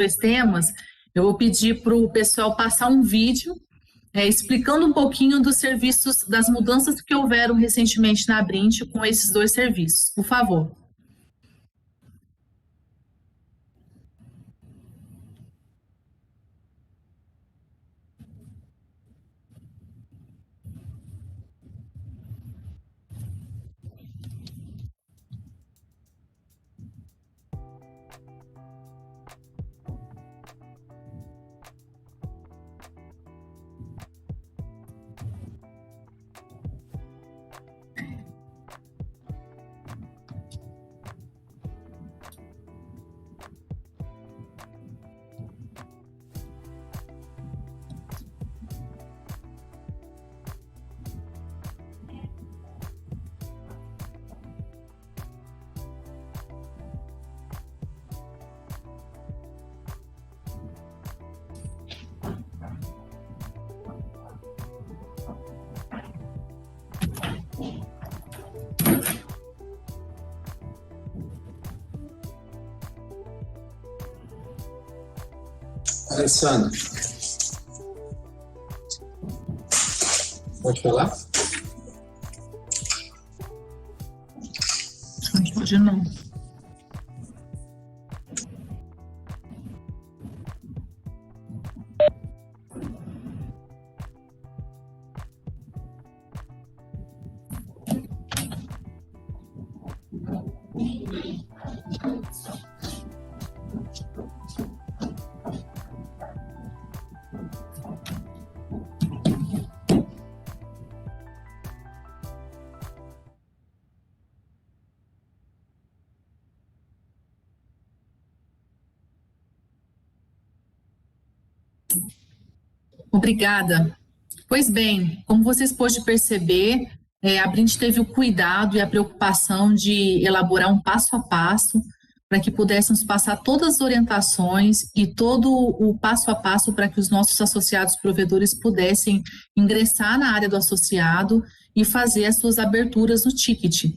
dois temas, eu vou pedir para o pessoal passar um vídeo explicando um pouquinho dos serviços, das mudanças que houveram recentemente na Abrint com esses dois serviços. Por favor. Alessandro, pode falar? Não pode não. Obrigada. Pois bem, como vocês podem perceber, a Abrint teve o cuidado e a preocupação de elaborar um passo a passo para que pudéssemos passar todas as orientações e todo o passo a passo para que os nossos associados provedores pudessem ingressar na área do associado e fazer as suas aberturas no ticket.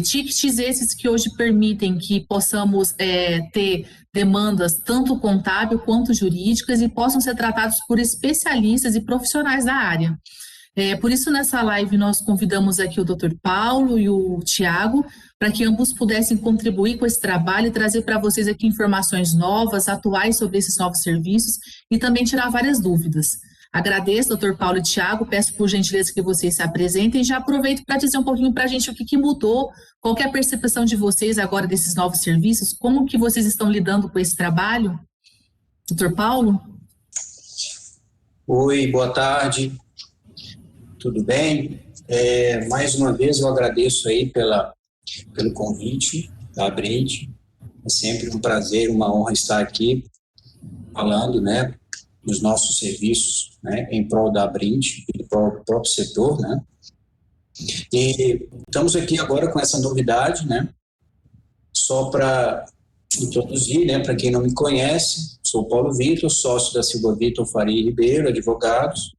Tickets esses que hoje permitem que possamos ter demandas tanto contábil quanto jurídicas e possam ser tratados por especialistas e profissionais da área. Por isso, nessa live, nós convidamos aqui o Dr. Paulo e o Tiago, para que ambos pudessem contribuir com esse trabalho e trazer para vocês aqui informações novas, atuais sobre esses novos serviços e também tirar várias dúvidas. Agradeço, Dr. Paulo e Tiago, peço por gentileza que vocês se apresentem e já aproveito para dizer um pouquinho para a gente o que mudou, qual que é a percepção de vocês agora desses novos serviços, como que vocês estão lidando com esse trabalho? Dr. Paulo? Oi, boa tarde, tudo bem? Mais uma vez eu agradeço aí pelo convite da Abrint, é sempre um prazer, uma honra estar aqui falando, né, dos nossos serviços, né, em prol da Abrint e do próprio setor, né. E estamos aqui agora com essa novidade, né, só para introduzir, né, para quem não me conhece, sou Paulo Vitor, sócio da Silva Vitor Faria e Ribeiro, advogados.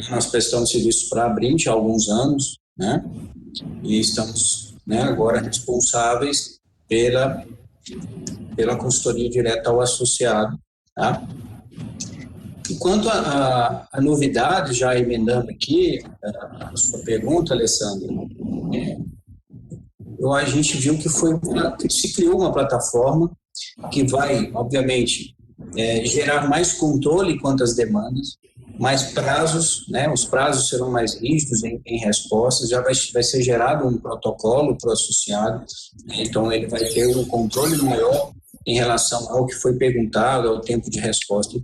Nós prestamos serviços para a Abrint há alguns anos, né, e estamos, né, agora responsáveis pela consultoria direta ao associado, tá? Quanto à novidade, já emendando aqui a sua pergunta, Alessandro, a gente viu que se criou uma plataforma que vai, obviamente, gerar mais controle quanto às demandas, mais prazos, né, os prazos serão mais rígidos em respostas, já vai ser gerado um protocolo para o associado, então ele vai ter um controle maior em relação ao que foi perguntado, ao tempo de resposta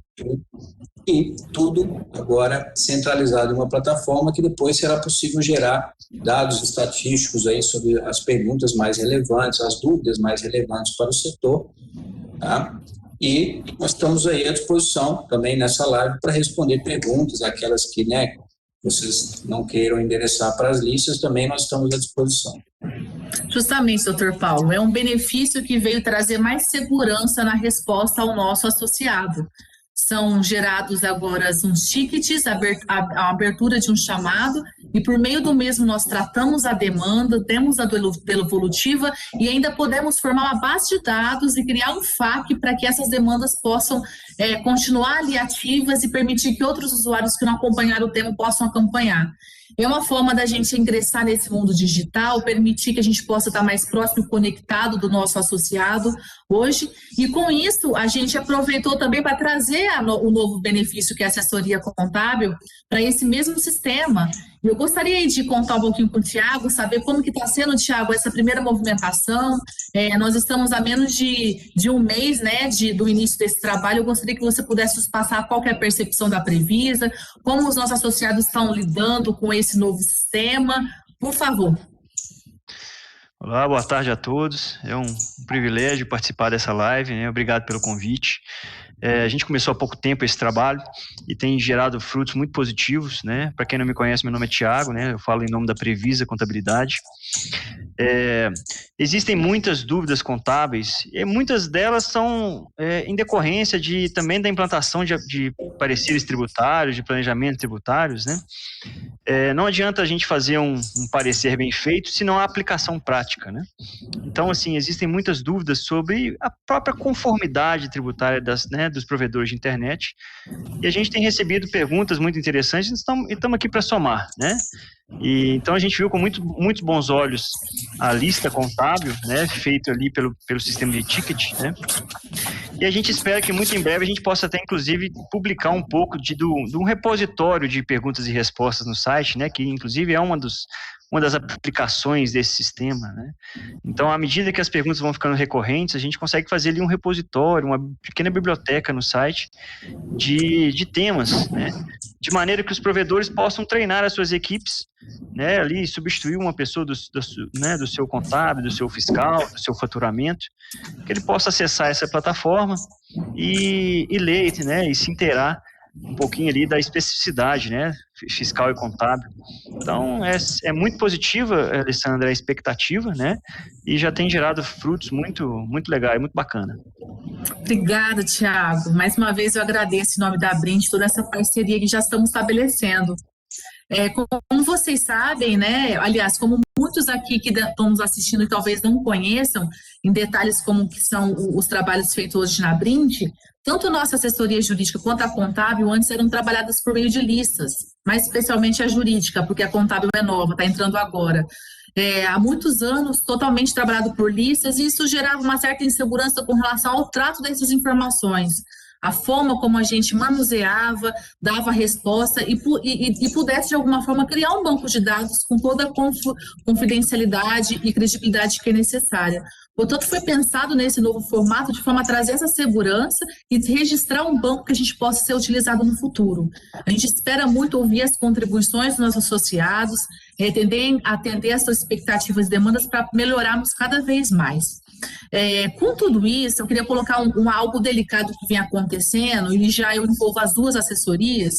e tudo agora centralizado em uma plataforma que depois será possível gerar dados estatísticos aí sobre as perguntas mais relevantes, as dúvidas mais relevantes para o setor, tá? E nós estamos aí à disposição também nessa live para responder perguntas, aquelas que, né, vocês não queiram endereçar para as listas, também nós estamos à disposição. Justamente, doutor Paulo, é um benefício que veio trazer mais segurança na resposta ao nosso associado. são gerados agora uns tickets, a abertura de um chamado, e por meio do mesmo nós tratamos a demanda, temos a devolutiva e ainda podemos formar uma base de dados e criar um FAQ para que essas demandas possam continuar ali ativas e permitir que outros usuários que não acompanharam o tema possam acompanhar. É uma forma da gente ingressar nesse mundo digital, permitir que a gente possa estar mais próximo e conectado do nosso associado hoje. E com isso, a gente aproveitou também para trazer o novo benefício que é a assessoria contábil para esse mesmo sistema. E eu gostaria de contar um pouquinho com o Thiago, saber como que está sendo, Thiago, essa primeira movimentação. Nós estamos a menos de um mês, né, do início desse trabalho. Eu gostaria que você pudesse nos passar qual que é a percepção da Previsa, como os nossos associados estão lidando com esse novo sistema. Por favor. Olá, boa tarde a todos. É um privilégio participar dessa live, né? Obrigado pelo convite. A gente começou há pouco tempo esse trabalho e tem gerado frutos muito positivos, né? Para quem não me conhece, meu nome é Thiago, né? Eu falo em nome da Previsa Contabilidade. Existem muitas dúvidas contábeis e muitas delas são em decorrência também da implantação de pareceres tributários, de planejamentos tributários, né? Não adianta a gente fazer um parecer bem feito se não há aplicação prática, né? Então, assim, existem muitas dúvidas sobre a própria conformidade tributária dos provedores de internet, e a gente tem recebido perguntas muito interessantes e estamos aqui para somar, né? E então a gente viu com muitos bons olhos a lista contábil, né, feita ali pelo sistema de ticket, né? E a gente espera que muito em breve a gente possa até, inclusive, publicar um pouco de um repositório de perguntas e respostas no site, né, que inclusive é uma das aplicações desse sistema, né? Então, à medida que as perguntas vão ficando recorrentes, a gente consegue fazer ali um repositório, uma pequena biblioteca no site de temas, né? De maneira que os provedores possam treinar as suas equipes, né? Ali substituir uma pessoa do seu contábil, do seu fiscal, do seu faturamento, que ele possa acessar essa plataforma e ler, né? E se inteirar um pouquinho ali da especificidade, né, fiscal e contábil. Então, é muito positiva, Alessandra, a expectativa, né, e já tem gerado frutos muito, muito legais, muito bacana. Obrigada, Thiago. Mais uma vez eu agradeço em nome da Brint toda essa parceria que já estamos estabelecendo. Como vocês sabem, né, aliás, como muitos aqui que estão nos assistindo e talvez não conheçam em detalhes como que são os trabalhos feitos hoje na Brint, tanto a nossa assessoria jurídica quanto a contábil antes eram trabalhadas por meio de listas, mais especialmente a jurídica, porque a contábil é nova, está entrando agora. Há muitos anos, totalmente trabalhado por listas, e isso gerava uma certa insegurança com relação ao trato dessas informações, a forma como a gente manuseava, dava a resposta e pudesse, de alguma forma, criar um banco de dados com toda a confidencialidade e credibilidade que é necessária. Portanto, foi pensado nesse novo formato de forma a trazer essa segurança e registrar um banco que a gente possa ser utilizado no futuro. A gente espera muito ouvir as contribuições dos nossos associados, atender às suas expectativas e demandas para melhorarmos cada vez mais. Com tudo isso, eu queria colocar algo delicado que vem acontecendo, e já eu envolvo as duas assessorias,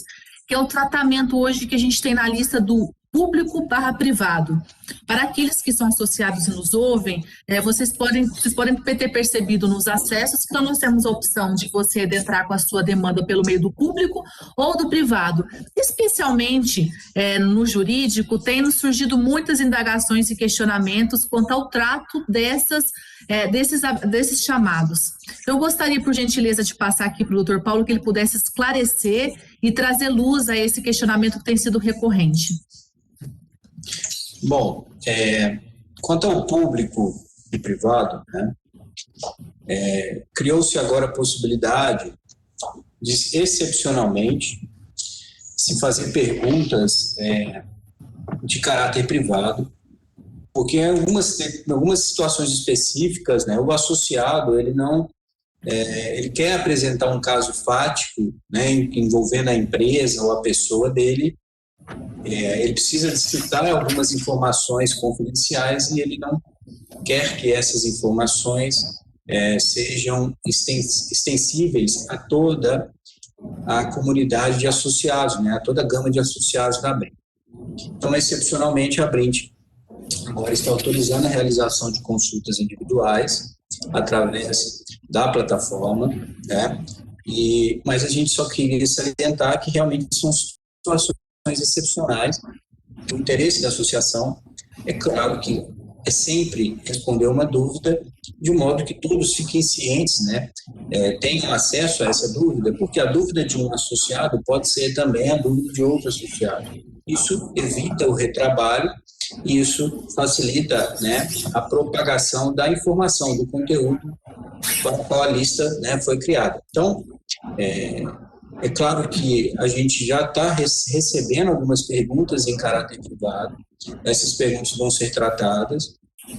que é o tratamento hoje que a gente tem na lista do público/privado. Para aqueles que são associados e nos ouvem, vocês podem ter percebido nos acessos que nós temos a opção de você adentrar com a sua demanda pelo meio do público ou do privado. Especialmente no jurídico, tem nos surgido muitas indagações e questionamentos quanto ao trato desses chamados. Eu gostaria, por gentileza, de passar aqui para o Dr. Paulo, que ele pudesse esclarecer e trazer luz a esse questionamento que tem sido recorrente. Bom, quanto ao público e privado, né, criou-se agora a possibilidade de, excepcionalmente, se fazer perguntas de caráter privado, porque em algumas situações específicas, né, o associado ele quer apresentar um caso fático, né, envolvendo a empresa ou a pessoa dele. Ele precisa citar algumas informações confidenciais e ele não quer que essas informações sejam extensíveis a toda a comunidade de associados, né, a toda a gama de associados da Brint. Então, excepcionalmente, a Brint agora está autorizando a realização de consultas individuais através da plataforma, né, Mas a gente só queria salientar que realmente são situações excepcionais. O interesse da associação é claro que é sempre responder uma dúvida de modo que todos fiquem cientes, né? Tenham acesso a essa dúvida, porque a dúvida de um associado pode ser também a dúvida de outro associado. Isso evita o retrabalho e isso facilita, né, a propagação da informação, do conteúdo para a qual a lista, né, foi criada. Então, é claro que a gente já está recebendo algumas perguntas em caráter privado. Essas perguntas vão ser tratadas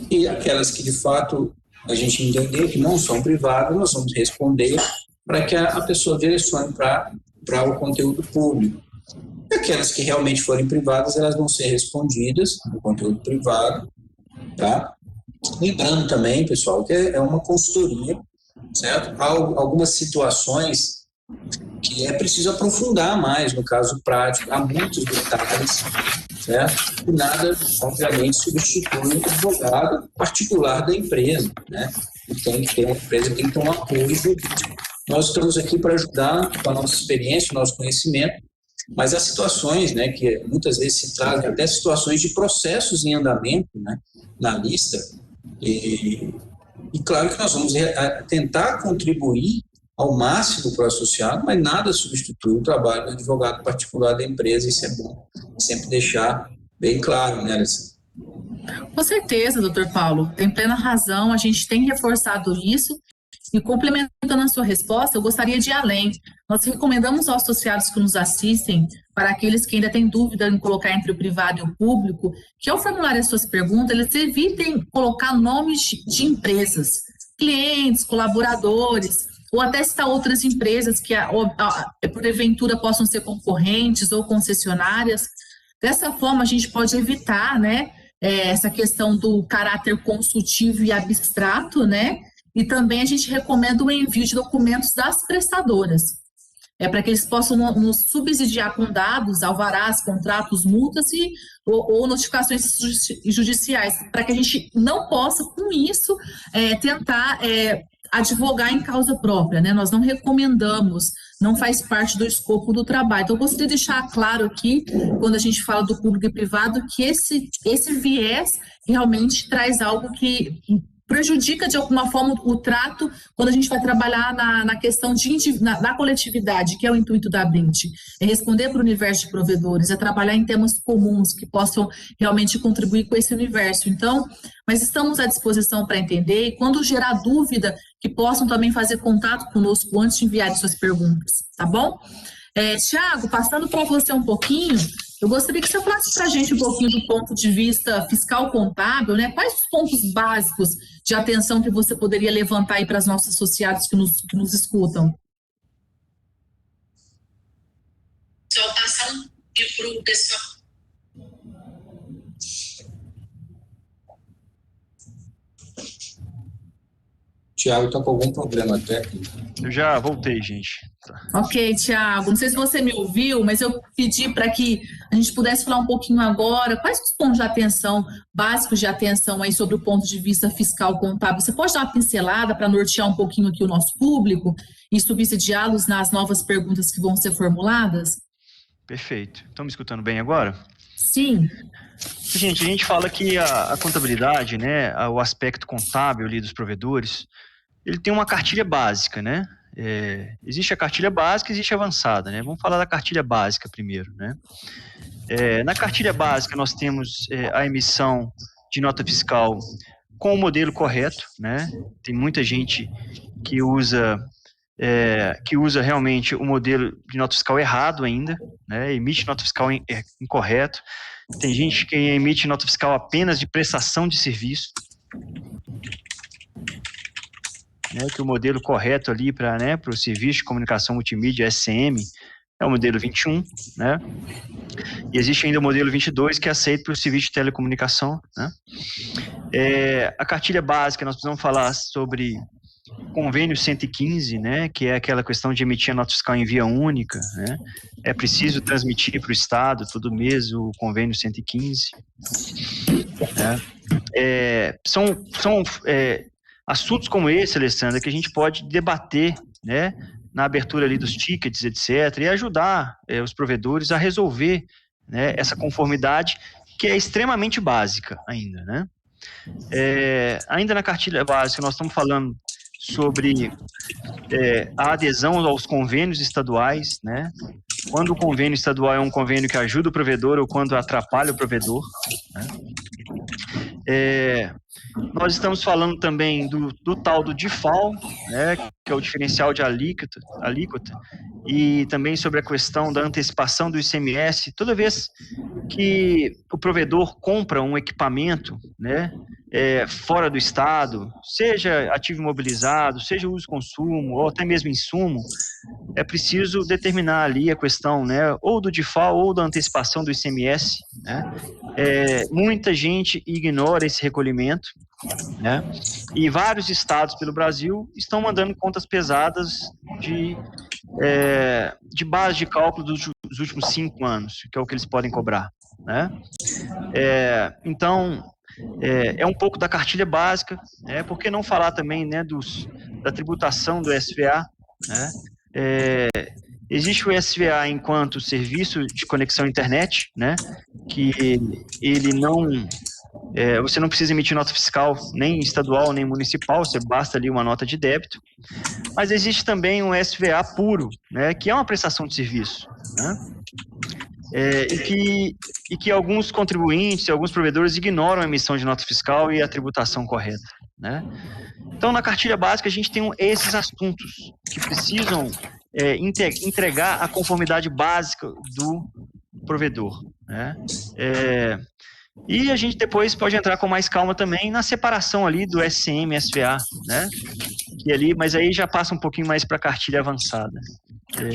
e aquelas que, de fato, a gente entender que não são privadas, nós vamos responder para que a pessoa direcione para o conteúdo público. E aquelas que realmente forem privadas, elas vão ser respondidas no conteúdo privado, tá? Lembrando também, pessoal, que é uma consultoria, certo? Há algumas situações que é preciso aprofundar mais no caso prático, há muitos detalhes, certo? E nada, obviamente, substitui o advogado particular da empresa, né? E tem que ter uma empresa, tem que ter um apoio jurídico. Nós estamos aqui para ajudar com a nossa experiência, o nosso conhecimento, mas há situações, né, que muitas vezes se trazem até situações de processos em andamento, né, na lista, e claro que nós vamos tentar contribuir ao máximo para o associado, mas nada substitui o trabalho do advogado particular da empresa, isso é bom sempre deixar bem claro, né, Alessandra? Com certeza, doutor Paulo, tem plena razão, a gente tem reforçado isso. E complementando a sua resposta, eu gostaria de ir além. Nós recomendamos aos associados que nos assistem, para aqueles que ainda têm dúvida em colocar entre o privado e o público, que ao formularem as suas perguntas, eles evitem colocar nomes de empresas, clientes, colaboradores, ou até citar outras empresas que, porventura, possam ser concorrentes ou concessionárias. Dessa forma, a gente pode evitar, né, essa questão do caráter consultivo e abstrato, né? E também a gente recomenda o envio de documentos das prestadoras, para que eles possam nos subsidiar com dados, alvarás, contratos, multas ou notificações judiciais, para que a gente não possa, com isso, tentar advogar em causa própria, né? Nós não recomendamos, não faz parte do escopo do trabalho. Então, eu gostaria de deixar claro aqui, quando a gente fala do público e privado, que esse viés realmente traz algo que prejudica de alguma forma o trato quando a gente vai trabalhar na questão da coletividade, que é o intuito da Abrint. É responder para o universo de provedores, é trabalhar em temas comuns que possam realmente contribuir com esse universo. Então, mas estamos à disposição para entender e quando gerar dúvida, que possam também fazer contato conosco antes de enviar suas perguntas, tá bom? Tiago, passando para você um pouquinho, eu gostaria que você falasse para a gente um pouquinho do ponto de vista fiscal contábil, né? Quais os pontos básicos de atenção que você poderia levantar aí para os nossos associados que nos escutam? Só passar um pouquinho para o pessoal. Tiago está com algum problema técnico. Eu já voltei, gente. Ok, Tiago, não sei se você me ouviu, mas eu pedi para que a gente pudesse falar um pouquinho agora, quais os pontos de atenção, básicos de atenção aí sobre o ponto de vista fiscal contábil. Você pode dar uma pincelada para nortear um pouquinho aqui o nosso público e subsidiá-los nas novas perguntas que vão ser formuladas? Perfeito. Estão me escutando bem agora? Sim. Gente, a gente fala que a contabilidade, né, o aspecto contábil ali dos provedores, ele tem uma cartilha básica, né? Existe a cartilha básica e existe a avançada, né? Vamos falar da cartilha básica primeiro, né? Na cartilha básica nós temos a emissão de nota fiscal com o modelo correto, né? Tem muita gente que usa realmente o modelo de nota fiscal errado ainda, né? Emite nota fiscal incorreto. Tem gente que emite nota fiscal apenas de prestação de serviço, né, que o modelo correto ali para o serviço de comunicação multimídia, SM, é o modelo 21, né? E existe ainda o modelo 22, que é aceito para o serviço de telecomunicação, né? A cartilha básica, nós precisamos falar sobre convênio 115, né, que é aquela questão de emitir a nota fiscal em via única, né? É preciso transmitir para o Estado todo mês o convênio 115, né? São assuntos como esse, Alessandra, que a gente pode debater, né, na abertura ali dos tickets, etc., e ajudar os provedores a resolver, né, essa conformidade que é extremamente básica ainda, né? Ainda na cartilha básica, nós estamos falando sobre a adesão aos convênios estaduais, né? Quando o convênio estadual é um convênio que ajuda o provedor ou quando atrapalha o provedor, né? Nós estamos falando também do tal do DIFAL, né, que é o diferencial de alíquota, e também sobre a questão da antecipação do ICMS. Toda vez que o provedor compra um equipamento, né, fora do estado, seja ativo imobilizado, seja uso-consumo, ou até mesmo insumo, é preciso determinar ali a questão, né, ou do DIFAL ou da antecipação do ICMS, né? Muita gente ignora esse recolhimento, né? E vários estados pelo Brasil estão mandando contas pesadas de base de cálculo dos últimos 5 anos, que é o que eles podem cobrar, né? Então, é um pouco da cartilha básica, né? Por que não falar também, né, da tributação do SVA, né? Existe o SVA enquanto serviço de conexão à internet, né? Que ele não... você não precisa emitir nota fiscal nem estadual nem municipal, você basta ali uma nota de débito. Mas existe também um SVA puro, né, que é uma prestação de serviço, né, e que alguns contribuintes, alguns provedores ignoram a emissão de nota fiscal e a tributação correta, né. Então, na cartilha básica, a gente tem esses assuntos que precisam entregar a conformidade básica do provedor, né. E a gente depois pode entrar com mais calma também na separação ali do SCM e SVA, né? Mas aí já passa um pouquinho mais para a cartilha avançada.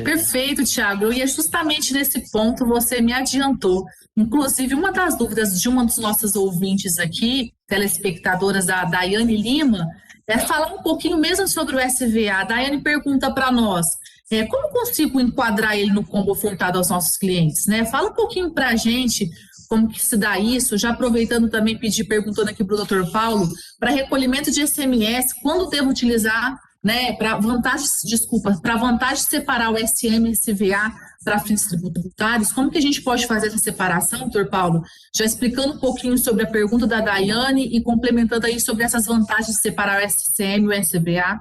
Perfeito, Thiago. Eu ia justamente nesse ponto, você me adiantou. Inclusive, uma das dúvidas de uma dos nossos ouvintes aqui, telespectadoras, a Daiane Lima, é falar um pouquinho mesmo sobre o SVA. A Daiane pergunta para nós, como consigo enquadrar ele no combo ofertado aos nossos clientes, né? Fala um pouquinho para a gente como que se dá isso, já aproveitando também perguntando aqui para o Dr. Paulo, para recolhimento de ICMS, quando devo utilizar, né, para vantagem de separar o SM e SVA para fins tributários, como que a gente pode fazer essa separação, Dr. Paulo? Já explicando um pouquinho sobre a pergunta da Daiane e complementando aí sobre essas vantagens de separar o SCM e o SVA.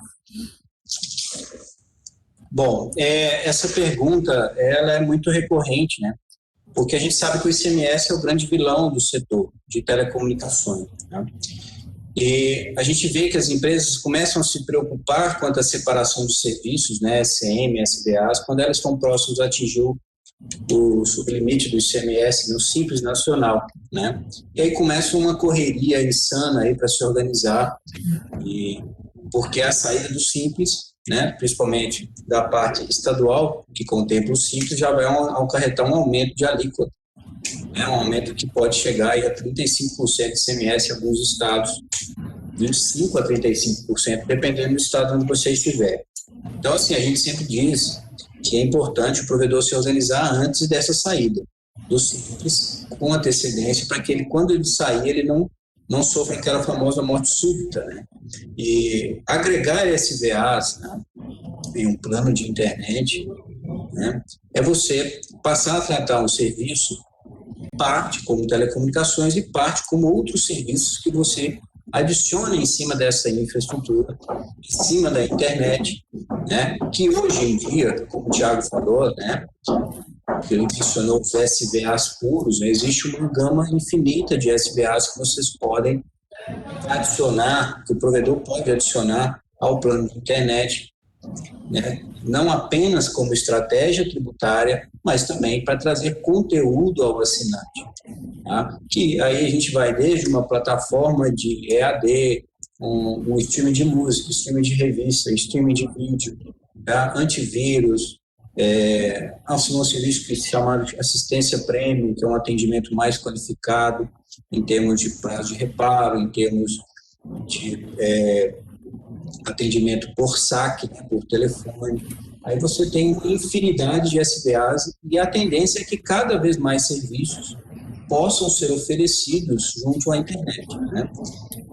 Bom, essa pergunta, ela é muito recorrente, né? Porque a gente sabe que o ICMS é o grande vilão do setor de telecomunicações, né? E a gente vê que as empresas começam a se preocupar quanto à separação de serviços, né, SM, SVAs, quando elas estão próximas a atingir o sublimite do ICMS no Simples Nacional, né? E aí começa uma correria insana aí para se organizar, porque a saída do Simples, né, principalmente da parte estadual, que contempla o Simples, já vai acarretar um aumento de alíquota, né, um aumento que pode chegar aí a 35% de ICMS em alguns estados, 25% a 35%, dependendo do estado onde você estiver. Então, assim, a gente sempre diz que é importante o provedor se organizar antes dessa saída do Simples, com antecedência, para que ele, quando ele sair, ele não sofra aquela famosa morte súbita, né? E agregar SVAs, né, em um plano de internet, né, é você passar a tratar um serviço, parte como telecomunicações e parte como outros serviços que você adiciona em cima dessa infraestrutura, em cima da internet, né, que hoje em dia, como o Thiago falou, né, que ele mencionou os SVAs puros, né, existe uma gama infinita de SVAs que vocês podem adicionar, que o provedor pode adicionar ao plano de internet, né, não apenas como estratégia tributária, mas também para trazer conteúdo ao assinante. Tá? Que aí a gente vai desde uma plataforma de EAD, um streaming de música, streaming de revista, streaming de vídeo, tá? Antivírus, um serviço que se chama de assistência premium, que é um atendimento mais qualificado em termos de prazo de reparo, em termos de atendimento por saque, né, por telefone. Aí você tem infinidade de SVAs e a tendência é que cada vez mais serviços possam ser oferecidos junto à internet, né,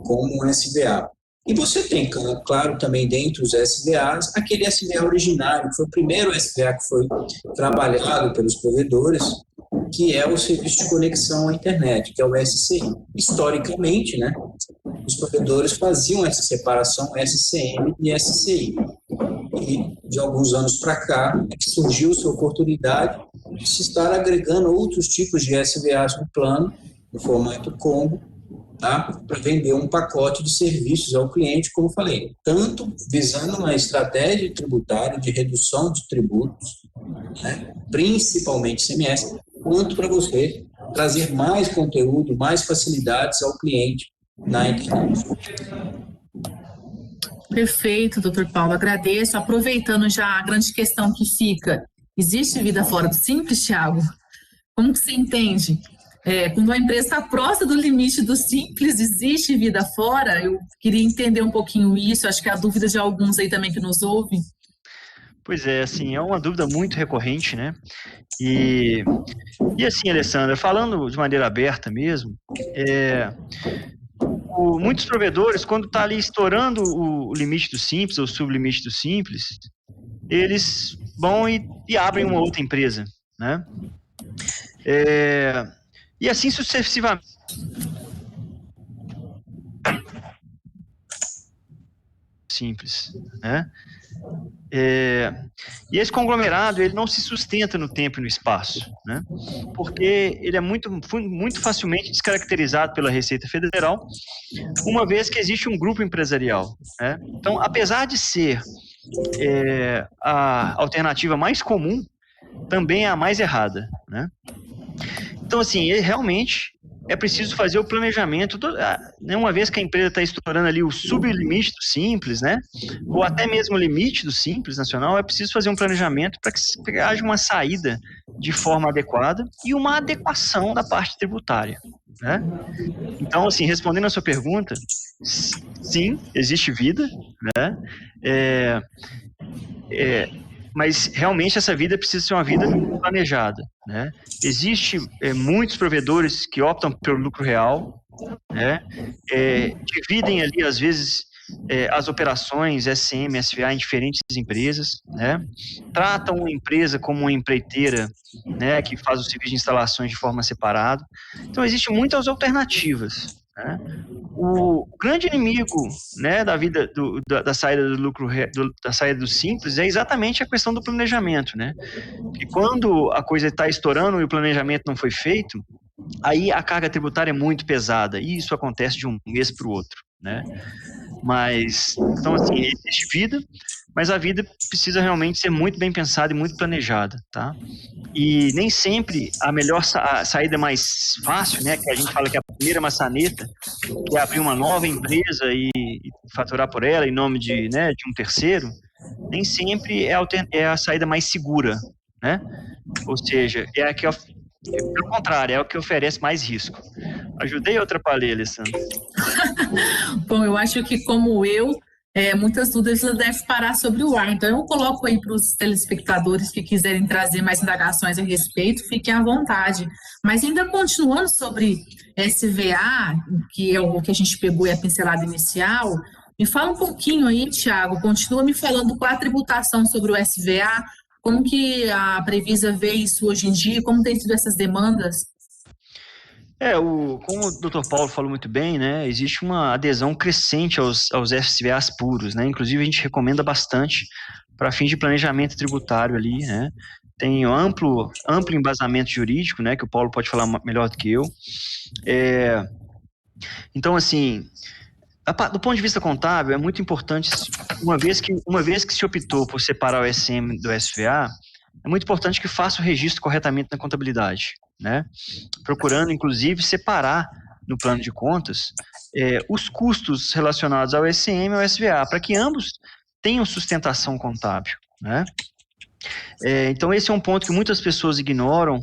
como um SVA. E você tem, claro, também dentro dos SVAs, aquele SVA originário, que foi o primeiro SVA que foi trabalhado pelos provedores, que é o Serviço de Conexão à Internet, que é o SCI. Historicamente, né, os provedores faziam essa separação SCM e SCI. E, de alguns anos para cá, surgiu-se a oportunidade de se estar agregando outros tipos de SVAs no plano, no formato combo, tá? Para vender um pacote de serviços ao cliente, como falei, tanto visando uma estratégia tributária de redução de tributos, né? Principalmente ICMS, quanto para você trazer mais conteúdo, mais facilidades ao cliente na internet. Perfeito, doutor Paulo, agradeço. Aproveitando já a grande questão que fica, existe vida fora do Simples, Thiago? Como que você entende? Quando a empresa está próxima do limite do Simples, existe vida fora? Eu queria entender um pouquinho isso, acho que é a dúvida de alguns aí também que nos ouvem. Pois é, assim, é uma dúvida muito recorrente, né? E assim, Alessandra, falando de maneira aberta mesmo, muitos provedores, quando está ali estourando o limite do Simples, ou o sublimite do Simples, eles vão e abrem uma outra empresa, né? E assim sucessivamente. Simples, né? E esse conglomerado, ele não se sustenta no tempo e no espaço, né? Porque ele é muito facilmente descaracterizado pela Receita Federal, uma vez que existe um grupo empresarial, né? Então, apesar de ser a alternativa mais comum, também é a mais errada, né? Então, assim, realmente é preciso fazer o planejamento, uma vez que a empresa está estourando ali o sublimite do Simples, né? Ou até mesmo o limite do Simples nacional, é preciso fazer um planejamento para que haja uma saída de forma adequada e uma adequação da parte tributária, né? Então, assim, respondendo a sua pergunta, sim, existe vida, né? Mas realmente essa vida precisa ser uma vida planejada, né? Existe muitos provedores que optam pelo lucro real, né? Dividem ali às vezes as operações SM, SVA em diferentes empresas, né? Tratam a empresa como uma empreiteira, né? Que faz o serviço de instalações de forma separada. Então existem muitas alternativas, né? O grande inimigo, né, da vida da saída do lucro, da saída do Simples é exatamente a questão do planejamento, né? Porque quando a coisa está estourando e o planejamento não foi feito, aí a carga tributária é muito pesada e isso acontece de um mês para o outro, né? Mas, então assim, existe vida, mas a vida precisa realmente ser muito bem pensada e muito planejada, tá? E nem sempre a melhor saída mais fácil, né, que a gente fala que é a primeira maçaneta, que é abrir uma nova empresa e faturar por ela em nome de um terceiro, nem sempre é a saída mais segura, né? Ou seja, pelo contrário, é o que oferece mais risco. Ajudei ou atrapalhei, Alessandro? Bom, eu acho que como muitas dúvidas devem parar sobre o ar. Então, eu coloco aí para os telespectadores que quiserem trazer mais indagações a respeito, fiquem à vontade. Mas ainda continuando sobre SVA, que é o que a gente pegou e a pincelada inicial, me fala um pouquinho aí, Thiago, continua me falando qual a tributação sobre o SVA, como que a Previsa vê isso hoje em dia, como tem sido essas demandas? Como o Dr. Paulo falou muito bem, né, existe uma adesão crescente aos SVAs puros, né, inclusive a gente recomenda bastante para fins de planejamento tributário ali, né, tem amplo embasamento jurídico, né, que o Paulo pode falar melhor do que eu. Então, assim, do ponto de vista contábil, é muito importante, uma vez que se optou por separar o SM do SVA, é muito importante que faça o registro corretamente na contabilidade, né? Procurando, inclusive, separar no plano de contas os custos relacionados ao SM e ao SVA, para que ambos tenham sustentação contábil, né? Então, esse é um ponto que muitas pessoas ignoram,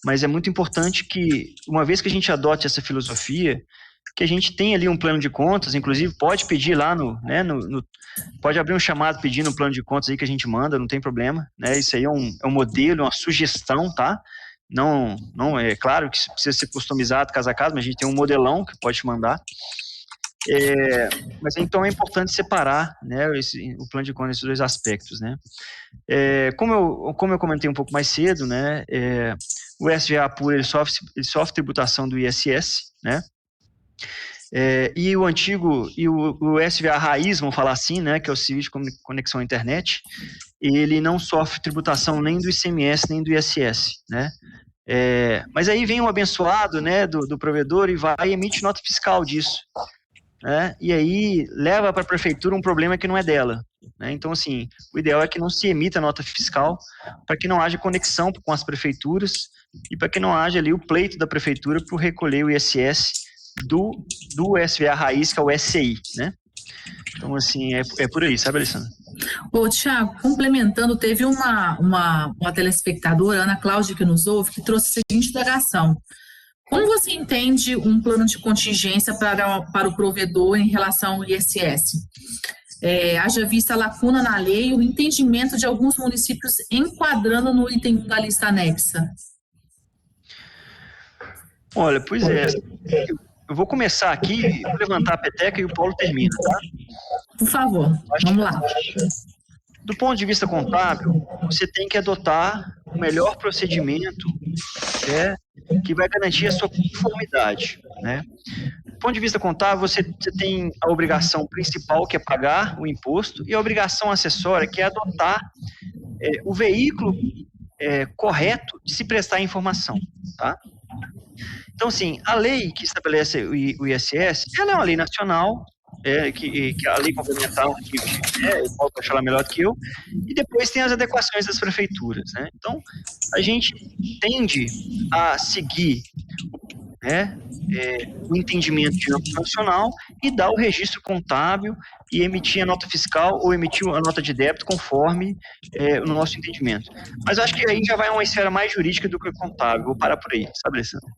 mas é muito importante que, uma vez que a gente adote essa filosofia, que a gente tenha ali um plano de contas, inclusive pode pedir lá pode abrir um chamado pedindo um plano de contas aí que a gente manda, não tem problema, né? Isso aí é um modelo, uma sugestão, tá? Não é claro que precisa ser customizado caso a caso, mas a gente tem um modelão que pode te mandar. Mas então é importante separar, né, o plano de contas nesses dois aspectos, né. Como eu comentei um pouco mais cedo, né, o SVA puro ele sofre tributação do ISS, né, e o antigo, o SVA raiz, vamos falar assim, né, que é o Serviço de Conexão à Internet, ele não sofre tributação nem do ICMS nem do ISS, né. Mas aí vem um abençoado, né, do provedor e vai e emite nota fiscal disso, né, e aí leva para a prefeitura um problema que não é dela, né. Então, assim, o ideal é que não se emita nota fiscal para que não haja conexão com as prefeituras e para que não haja ali o pleito da prefeitura por recolher o ISS do SVA raiz, que é o SCI, né. Então, assim, é por aí, sabe, Alessandra? Ô, Thiago, complementando, teve uma telespectadora, Ana Cláudia, que nos ouve, que trouxe a seguinte indagação. Como você entende um plano de contingência para o provedor em relação ao ISS? Haja vista a lacuna na lei e o entendimento de alguns municípios enquadrando no item 1 da lista anexa. Olha, pois é. Eu vou começar aqui, vou levantar a peteca e o Paulo termina, tá? Por favor, vamos lá. Do ponto de vista contábil, você tem que adotar o melhor procedimento, que vai garantir a sua conformidade, né? Do ponto de vista contábil, você tem a obrigação principal, que é pagar o imposto, e a obrigação acessória, que é adotar o veículo correto de se prestar informação, tá? Então, assim, a lei que estabelece o ISS, ela é uma lei nacional, que a lei complementar, que o Paulo pode falar melhor do que eu, e depois tem as adequações das prefeituras, né? Então, a gente tende a seguir, o entendimento de âmbito nacional e dar o registro contábil e emitir a nota fiscal ou emitir a nota de débito conforme o nosso entendimento. Mas eu acho que aí já vai uma esfera mais jurídica do que contábil. Vou parar por aí, sabe, Alessandra?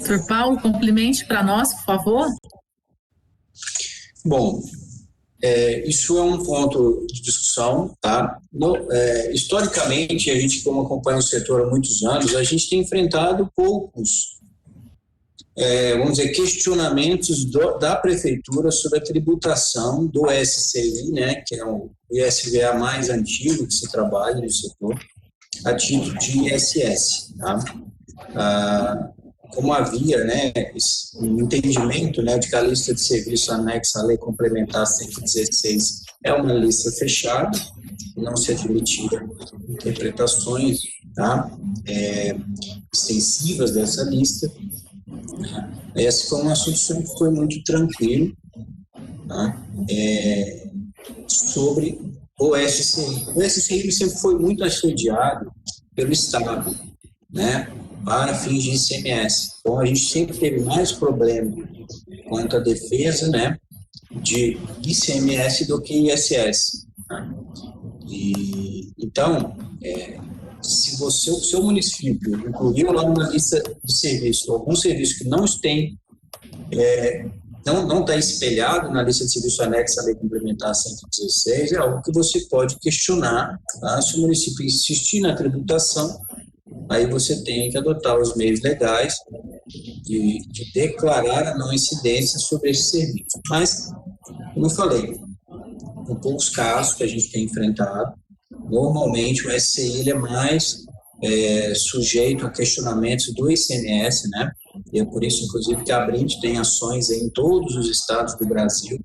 Sr. Paulo, complemente para nós, por favor. Bom, isso é um ponto de discussão, tá? Historicamente, a gente, como acompanha o setor há muitos anos, a gente tem enfrentado poucos, vamos dizer, questionamentos da prefeitura sobre a tributação do SCI, né, que é o ISVA mais antigo que se trabalha no setor, a título de ISS, tá? Como havia, né, um entendimento, né, de que a lista de serviço anexa à lei complementar 116 é uma lista fechada, não se admitiram interpretações, tá, extensivas dessa lista. Esse foi um assunto que foi muito tranquilo, tá, sobre o SCI. O SCI sempre foi muito assediado pelo Estado, né, para fins de ICMS. Então, a gente sempre teve mais problema quanto à defesa, né, de ICMS do que ISS. Né? Então, se o seu município incluiu lá uma lista de serviços, algum serviço que não tem, não está espelhado na lista de serviço anexa à lei complementar 116, é algo que você pode questionar, tá? Se o município insistir na tributação, aí você tem que adotar os meios legais de declarar a não incidência sobre esse serviço. Mas, como eu falei, em poucos casos que a gente tem enfrentado, normalmente o SCI ele é mais sujeito a questionamentos do ICMS, né? E é por isso, inclusive, que a Abrint tem ações em todos os estados do Brasil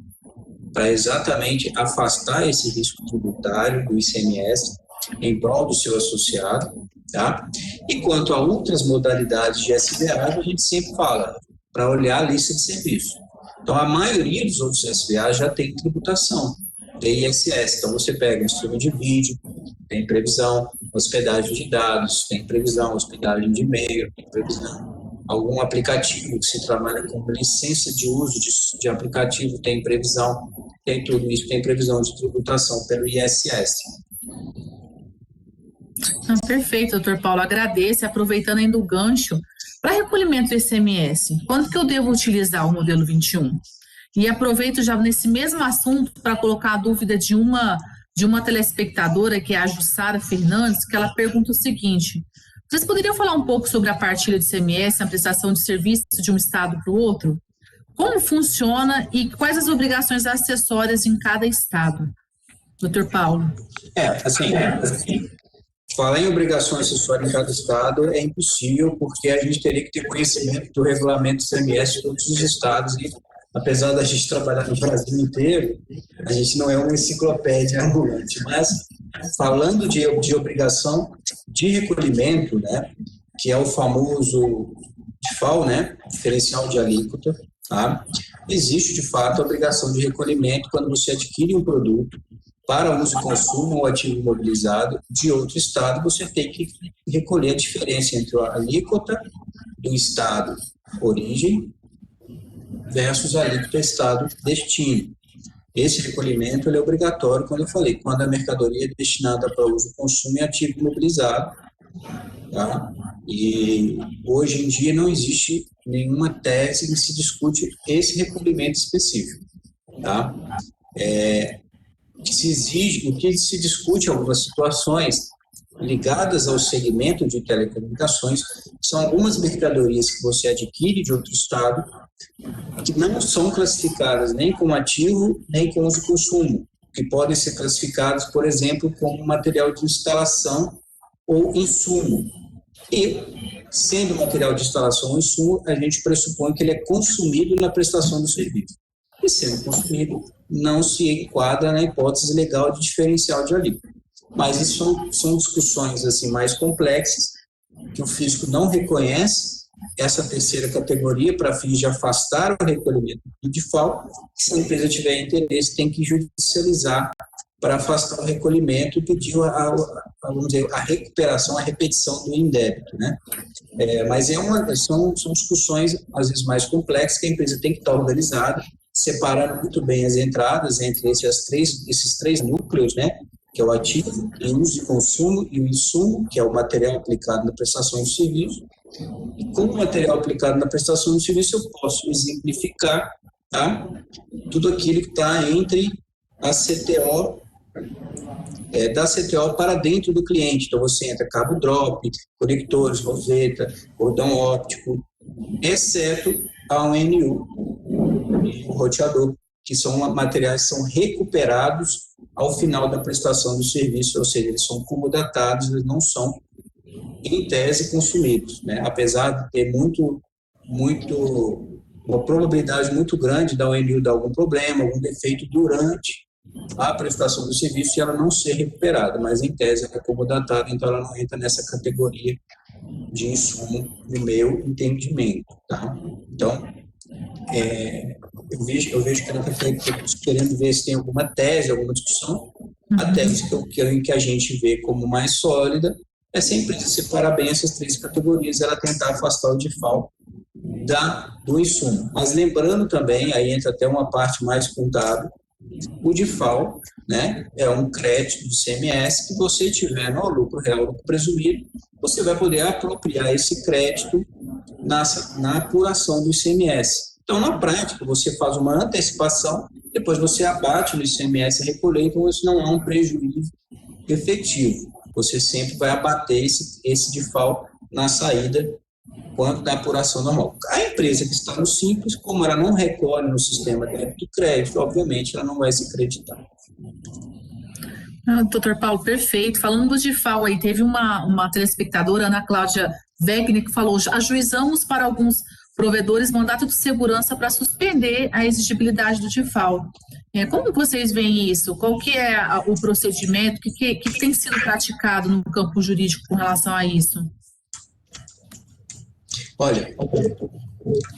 para exatamente afastar esse risco tributário do ICMS em prol do seu associado, tá? E quanto a outras modalidades de SVA, a gente sempre fala para olhar a lista de serviços. Então, a maioria dos outros SVA já tem tributação, tem ISS. Então, você pega um streaming de vídeo, tem previsão, hospedagem de dados, tem previsão, hospedagem de e-mail, tem previsão. Algum aplicativo que se trabalha com licença de uso de aplicativo tem previsão, tem tudo isso, tem previsão de tributação pelo ISS. Perfeito, doutor Paulo, agradeço. Aproveitando ainda o gancho, para recolhimento do ICMS, quando que eu devo utilizar o modelo 21? E aproveito já nesse mesmo assunto para colocar a dúvida de uma telespectadora, que é a Jussara Fernandes, que ela pergunta o seguinte: vocês poderiam falar um pouco sobre a partilha de ICMS na prestação de serviço de um estado para o outro? Como funciona e quais as obrigações acessórias em cada estado? Doutor Paulo. Falar em obrigação acessória em cada estado é impossível, porque a gente teria que ter conhecimento do regulamento do ICMS de todos os estados, e apesar da gente trabalhar no Brasil inteiro, a gente não é uma enciclopédia ambulante, mas falando de obrigação de recolhimento, né, que é o famoso DIFAL, né, diferencial de alíquota, tá? Existe, de fato, a obrigação de recolhimento quando você adquire um produto para uso e consumo ou ativo imobilizado de outro estado, você tem que recolher a diferença entre a alíquota do estado origem versus a alíquota estado destino. Esse recolhimento ele é obrigatório, quando eu falei, quando a mercadoria é destinada para uso e consumo e ativo imobilizado. Tá? E hoje em dia não existe nenhuma tese que se discute esse recolhimento específico. Tá? O que se discute em algumas situações ligadas ao segmento de telecomunicações são algumas mercadorias que você adquire de outro estado que não são classificadas nem como ativo nem como uso e consumo, que podem ser classificadas, por exemplo, como material de instalação ou insumo. E, sendo material de instalação ou insumo, a gente pressupõe que ele é consumido na prestação do serviço. E, sendo consumido, não se enquadra na hipótese legal de diferencial de alíquota. Mas isso são discussões assim, mais complexas, que o fisco não reconhece essa terceira categoria para fins de afastar o recolhimento do DIFAL. Se a empresa tiver interesse, tem que judicializar para afastar o recolhimento e pedir vamos dizer, a recuperação, a repetição do indébito, né? Mas são discussões, às vezes, mais complexas, que a empresa tem que estar organizada, separando muito bem as entradas entre esses três núcleos, né? Que é o ativo, em uso e consumo, e o insumo, que é o material aplicado na prestação de serviço. E como material aplicado na prestação de serviço, eu posso exemplificar, tá? Tudo aquilo que está entre a CTO, da CTO para dentro do cliente. Então, você entra cabo drop, conectores, roseta, cordão óptico, exceto a ONU e o roteador, que são materiais que são recuperados ao final da prestação do serviço, ou seja, eles são comodatados, eles não são, em tese, consumidos, né? Apesar de ter uma probabilidade muito grande da ONU dar algum problema, algum defeito durante a prestação do serviço e ela não ser recuperada, mas em tese ela é comodatada, então ela não entra nessa categoria de insumo no meu entendimento, tá? Então, eu vejo que ela está querendo ver se tem alguma tese, alguma discussão. A tese que a gente vê como mais sólida é se a empresa separar bem essas três categorias, ela tentar afastar o DIFAL do insumo. Mas lembrando também, aí entra até uma parte mais contábil, o DIFAL, né, é um crédito do ICMS que você tiver no lucro real, lucro presumido, você vai poder apropriar esse crédito na apuração do ICMS. Então, na prática, você faz uma antecipação, depois você abate no ICMS a recolher, então isso não é um prejuízo efetivo. Você sempre vai abater esse DIFAL na saída quanto da apuração normal. A empresa que está no Simples, como ela não recolhe no sistema débito crédito, obviamente ela não vai se creditar. Doutor Paulo, perfeito. Falando do DIFAL aí, teve uma telespectadora, Ana Cláudia Wegner, que falou: ajuizamos para alguns provedores mandato de segurança para suspender a exigibilidade do DIFAL. Como vocês veem isso? Qual que é o procedimento? O que tem sido praticado no campo jurídico com relação a isso? Olha,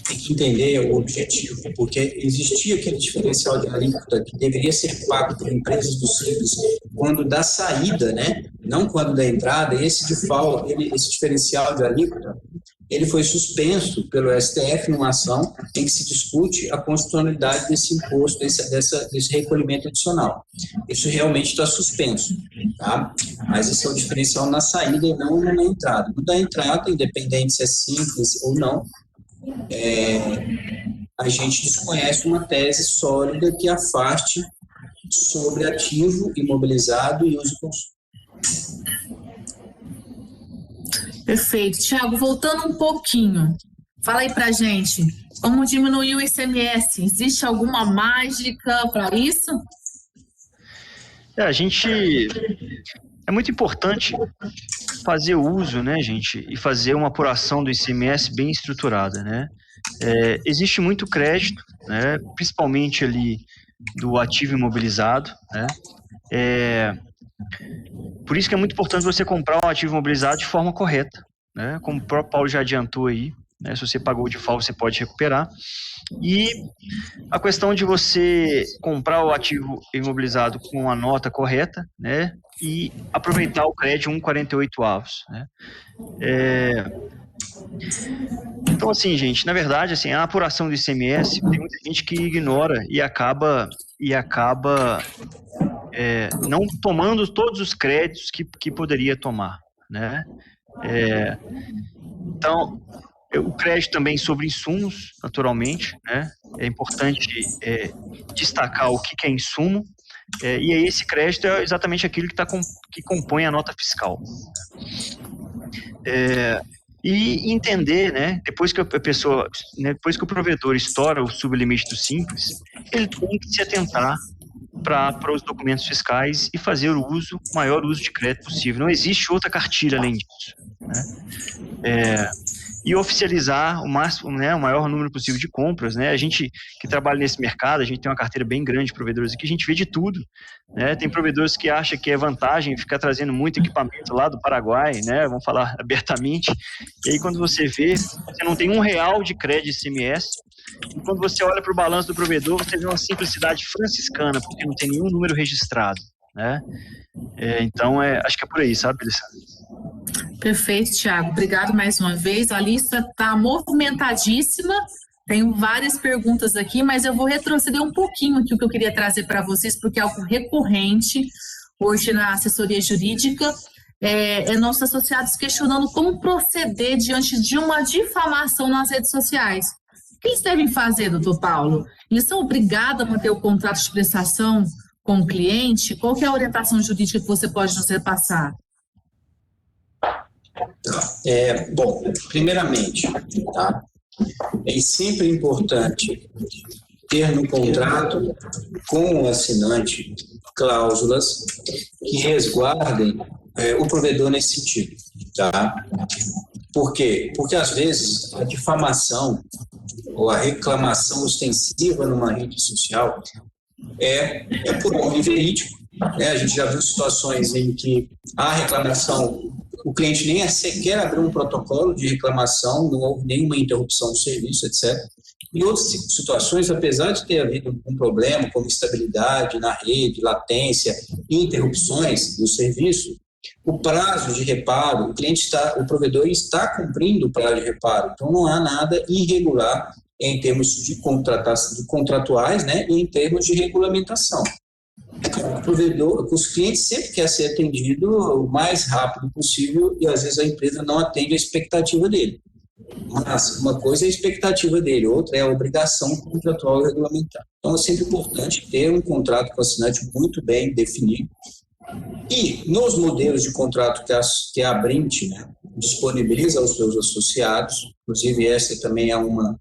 tem que entender o objetivo, porque existia aquele diferencial de alíquota que deveria ser pago por empresas do Simples quando da saída, né? Não quando da entrada. Esse DIFAL, esse diferencial de alíquota, ele foi suspenso pelo STF numa ação em que se discute a constitucionalidade desse imposto, desse recolhimento adicional. Isso realmente está suspenso, tá? Mas esse é o diferencial na saída e não na entrada. No da entrada, independente se é simples ou não, a gente desconhece uma tese sólida que afaste sobre ativo imobilizado e uso e consumo. Perfeito. Tiago, voltando um pouquinho, fala aí pra gente, Como diminuir o ICMS? Existe alguma mágica para isso? É muito importante fazer uso, né, gente, e fazer uma apuração do ICMS bem estruturada, né? Existe muito crédito, né, principalmente ali do ativo imobilizado, né? Por isso que é muito importante você comprar o ativo imobilizado de forma correta, né? Como o próprio Paulo já adiantou aí, né? Se você pagou de FAO, você pode recuperar. E a questão de você comprar o ativo imobilizado com a nota correta, né? E aproveitar o crédito 1,48 avos, né? Então, assim, gente, na verdade, assim, a apuração do ICMS, tem muita gente que ignora e acaba não tomando todos os créditos que poderia tomar, né? Então, o crédito também sobre insumos, naturalmente, né? É importante destacar o que é insumo, e aí esse crédito é exatamente aquilo que compõe a nota fiscal. E entender, né, depois que a pessoa, né, depois que o provedor estoura o sublimite do Simples, ele tem que se atentar para os documentos fiscais e fazer o maior uso de crédito possível. Não existe outra cartilha além disso, né? E oficializar o máximo, né, o maior número possível de compras, né? A gente que trabalha nesse mercado, a gente tem uma carteira bem grande de provedores aqui, a gente vê de tudo, né? Tem provedores que acham que é vantagem ficar trazendo muito equipamento lá do Paraguai, né? Vamos falar abertamente. E aí quando você vê, você não tem R$1 de crédito ICMS, e quando você olha para o balanço do provedor, você vê uma simplicidade franciscana, porque não tem nenhum número registrado, né? Então, acho que é por aí, sabe, Alessandro? Perfeito, Thiago. Obrigado mais uma vez. A lista está movimentadíssima. Tenho várias perguntas aqui, mas eu vou retroceder um pouquinho aqui o que eu queria trazer para vocês, porque é algo recorrente hoje na assessoria jurídica. Nossos associados questionando como proceder diante de uma difamação nas redes sociais. O que eles devem fazer, doutor Paulo? Eles são obrigados a manter o contrato de prestação com o cliente? Qual que é a orientação jurídica que você pode nos repassar? Bom, primeiramente, tá? É sempre importante ter no contrato com o assinante cláusulas que resguardem o provedor nesse sentido, tá? Por quê? Porque às vezes a difamação ou a reclamação ostensiva numa rede social é por ordem verídico, né? A gente já viu situações em que a reclamação, o cliente nem sequer abriu um protocolo de reclamação, não houve nenhuma interrupção do serviço, etc. Em outras situações, apesar de ter havido um problema como instabilidade na rede, latência e interrupções do serviço, o prazo de reparo, o provedor está cumprindo o prazo de reparo, então não há nada irregular em termos de contratuais, né, e em termos de regulamentação. O provedor, os clientes sempre querem ser atendido o mais rápido possível e às vezes a empresa não atende a expectativa dele. Mas uma coisa é a expectativa dele, outra é a obrigação contratual e regulamentar. Então é sempre importante ter um contrato com o assinante muito bem definido. E nos modelos de contrato que a Abrint, né, disponibiliza aos seus associados, inclusive essa também é uma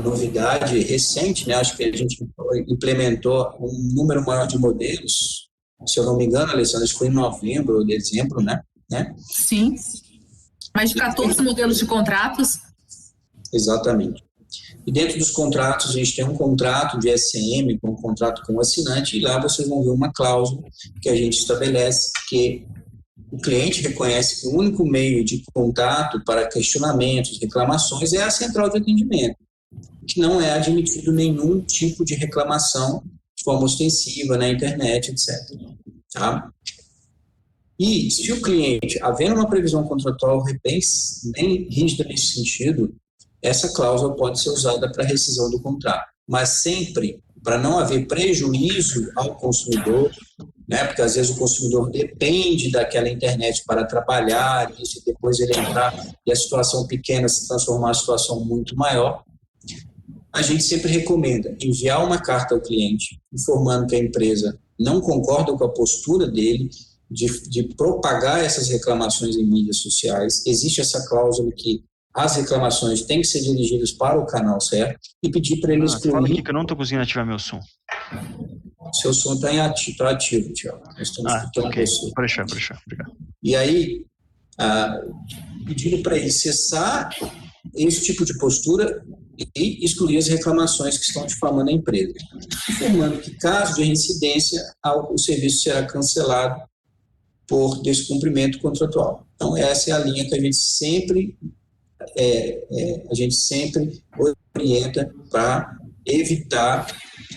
novidade recente, né? Acho que a gente implementou um número maior de modelos, se eu não me engano, Alessandra, acho que foi em novembro ou dezembro, né? Sim, mais de 14 modelos de contratos. Exatamente. E dentro dos contratos, a gente tem um contrato de SM, um contrato com o assinante, e lá vocês vão ver uma cláusula que a gente estabelece que o cliente reconhece que o único meio de contato para questionamentos, reclamações é a central de atendimento, que não é admitido nenhum tipo de reclamação de forma ostensiva na internet, etc. Tá? E se o cliente, havendo uma previsão contratual bem rígida nesse sentido, essa cláusula pode ser usada para rescisão do contrato, mas sempre para não haver prejuízo ao consumidor, né? Porque às vezes o consumidor depende daquela internet para trabalhar, e depois ele entrar e a situação pequena se transformar em uma situação muito maior. A gente sempre recomenda enviar uma carta ao cliente informando que a empresa não concorda com a postura dele de propagar essas reclamações em mídias sociais. Existe essa cláusula que as reclamações têm que ser dirigidas para o canal certo e pedir para ele excluir... Fala aqui que eu não estou conseguindo ativar meu som. Seu som está ativo, Tiago. Nós estamos escutando ok. você. Pode deixar. Obrigado. E aí, pedindo para ele cessar esse tipo de postura e excluir as reclamações que estão difamando a empresa, informando que, caso de reincidência, o serviço será cancelado por descumprimento contratual. Então, essa é a linha que a gente sempre orienta para evitar,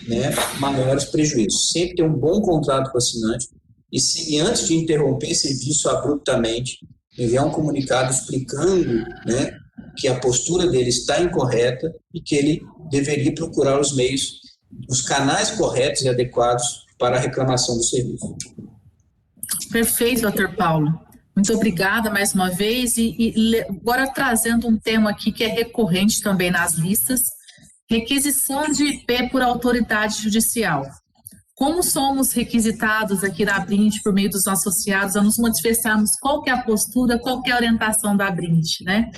né, maiores prejuízos. Sempre ter um bom contrato com o assinante e antes de interromper serviço abruptamente, enviar um comunicado explicando, né, que a postura dele está incorreta e que ele deveria procurar os canais corretos e adequados para a reclamação do serviço. Perfeito, Dr. Paulo. Muito obrigada mais uma vez. E agora trazendo um tema aqui que é recorrente também nas listas, requisição de IP por autoridade judicial. Como somos requisitados aqui na Abrint por meio dos associados a nos manifestarmos qual que é a postura, qual que é a orientação da Abrint, né?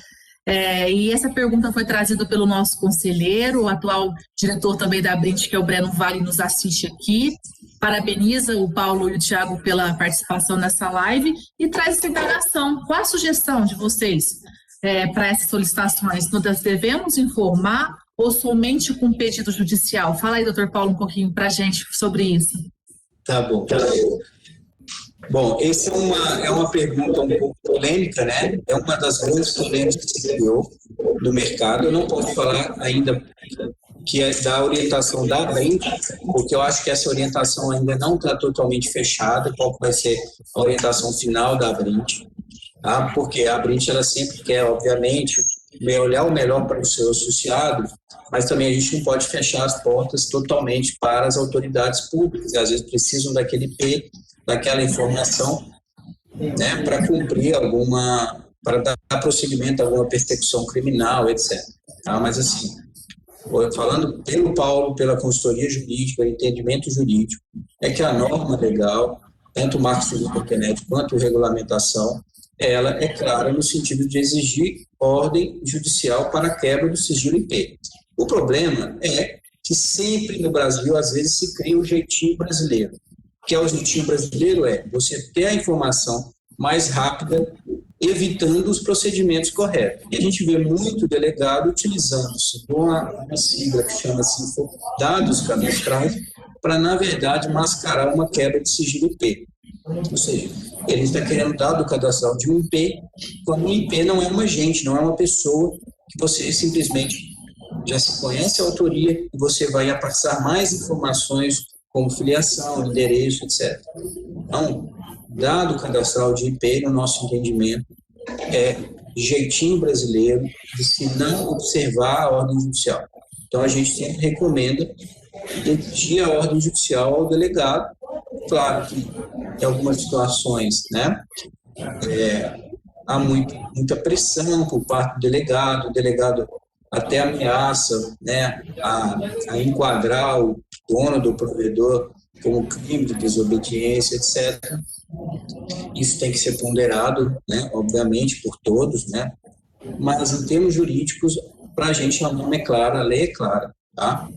E essa pergunta foi trazida pelo nosso conselheiro, o atual diretor também da Abrint, que é o Breno Vale, nos assiste aqui. Parabeniza o Paulo e o Thiago pela participação nessa live e traz essa indagação. Qual a sugestão de vocês para essas solicitações? Nós devemos informar ou somente com pedido judicial? Fala aí, doutor Paulo, um pouquinho para a gente sobre isso. Tá bom. Bom, essa é uma pergunta um pouco polêmica, né? É uma das grandes polêmicas que se criou no mercado. Eu não posso falar ainda que é da orientação da Abrint, porque eu acho que essa orientação ainda não está totalmente fechada, qual vai ser a orientação final da Abrint, tá? Porque a Abrint, ela sempre quer, obviamente, olhar o melhor para o seu associado, mas também a gente não pode fechar as portas totalmente para as autoridades públicas, às vezes precisam daquele IP, daquela informação, né, para cumprir para dar prosseguimento a alguma persecução criminal, etc. Tá? Mas assim, falando pelo Paulo, pela consultoria jurídica, entendimento jurídico, é que a norma legal, tanto o Marco Civil da Internet quanto a regulamentação, ela é clara no sentido de exigir ordem judicial para a quebra do sigilo IP. O problema é que sempre no Brasil, às vezes, se cria o jeitinho brasileiro. Que é o jeitinho brasileiro você ter a informação mais rápida, evitando os procedimentos corretos. E a gente vê muito delegado utilizando-se de uma sigla que chama-se dados cadastrais para, na verdade, mascarar uma quebra de sigilo IP. Ou seja, ele está querendo dado cadastral de um IP, quando um IP não é um agente, não é uma pessoa que você simplesmente já se conhece a autoria e você vai passar mais informações como filiação, endereço, etc. Então, dado cadastral de IP, no nosso entendimento, é jeitinho brasileiro de se não observar a ordem judicial. Então, a gente sempre recomenda pedir a ordem judicial ao delegado. Claro que em algumas situações, né, há muita pressão por parte do delegado, o delegado até ameaça, né, a enquadrar o dono do provedor como crime de desobediência, etc. Isso tem que ser ponderado, né, obviamente, por todos, né, mas em termos jurídicos, para a gente a norma é clara, a lei é clara, tá?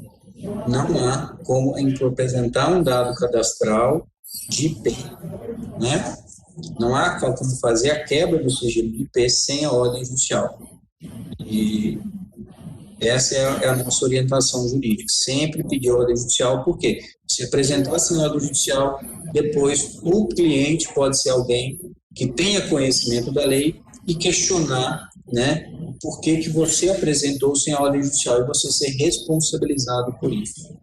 Não há como apresentar um dado cadastral de IP, né? Não há como fazer a quebra do sigilo de IP sem a ordem judicial. E essa é a nossa orientação jurídica, sempre pedir ordem judicial, porque se apresentar sem ordem judicial, depois o cliente pode ser alguém que tenha conhecimento da lei e questionar, né, por que você apresentou sem ordem judicial e você ser responsabilizado por isso.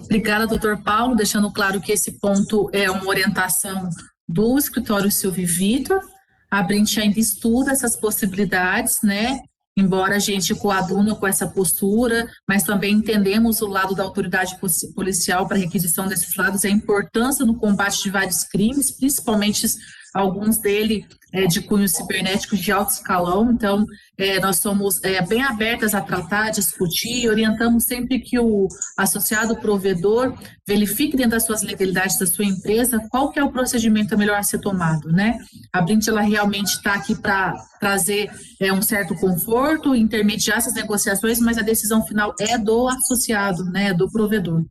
Obrigada, doutor Paulo, deixando claro que esse ponto é uma orientação do escritório Silvio Vitor. A Abrint ainda estuda essas possibilidades, né? Embora a gente coaduna com essa postura, mas também entendemos o lado da autoridade policial para requisição desses dados, a importância no combate de vários crimes, principalmente alguns dele de cunho cibernético de alto escalão. Então, nós somos bem abertas a tratar, discutir, e orientamos sempre que o associado provedor verifique dentro das suas legalidades da sua empresa qual que é o procedimento melhor a ser tomado, né? A Brint, ela realmente está aqui para trazer um certo conforto, intermediar essas negociações, mas a decisão final é do associado, né, do provedor.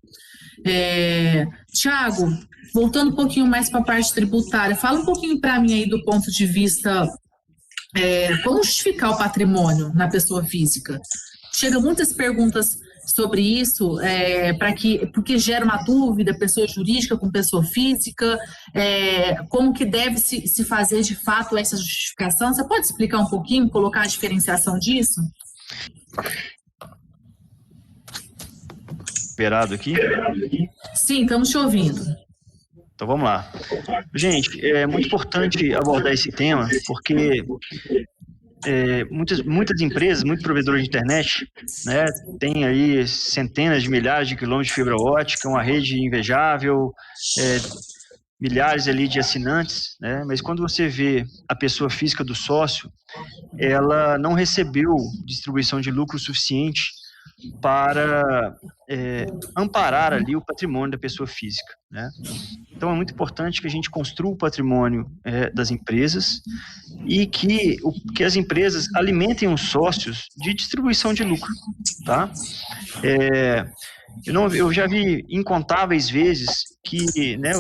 Tiago, voltando um pouquinho mais para a parte tributária, fala um pouquinho para mim aí do ponto de vista como justificar o patrimônio na pessoa física. Chegam muitas perguntas sobre isso, porque gera uma dúvida, pessoa jurídica com pessoa física, como que deve se fazer de fato essa justificação? Você pode explicar um pouquinho, colocar a diferenciação disso? Liberado aqui? Sim, estamos te ouvindo. Então vamos lá. Gente, é muito importante abordar esse tema, porque muitas empresas, muitos provedores de internet, né, tem aí centenas de milhares de quilômetros de fibra ótica, uma rede invejável, milhares ali de assinantes, né, mas quando você vê a pessoa física do sócio, ela não recebeu distribuição de lucro suficiente para amparar ali o patrimônio da pessoa física, né? Então é muito importante que a gente construa o patrimônio das empresas e que as empresas alimentem os sócios de distribuição de lucro, tá? Eu já vi incontáveis vezes que, né,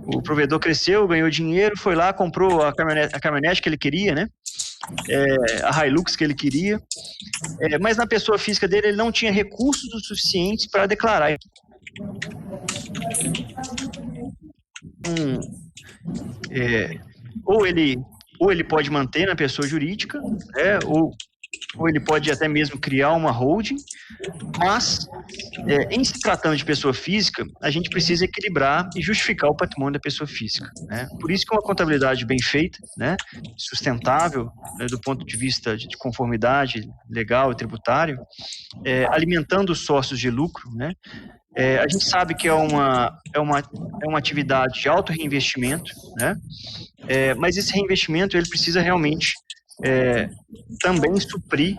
o provedor cresceu, ganhou dinheiro, foi lá, comprou a caminhonete que ele queria, né? A Hilux que ele queria, mas na pessoa física dele ele não tinha recursos o suficientes para declarar. Ou ele pode manter na pessoa jurídica, ou ele pode até mesmo criar uma holding, mas em se tratando de pessoa física, a gente precisa equilibrar e justificar o patrimônio da pessoa física, né? Por isso que uma contabilidade bem feita, né, sustentável, né, do ponto de vista de conformidade legal e tributário, alimentando os sócios de lucro, né, a gente sabe que é uma atividade de alto reinvestimento, né, mas esse reinvestimento ele precisa realmente também suprir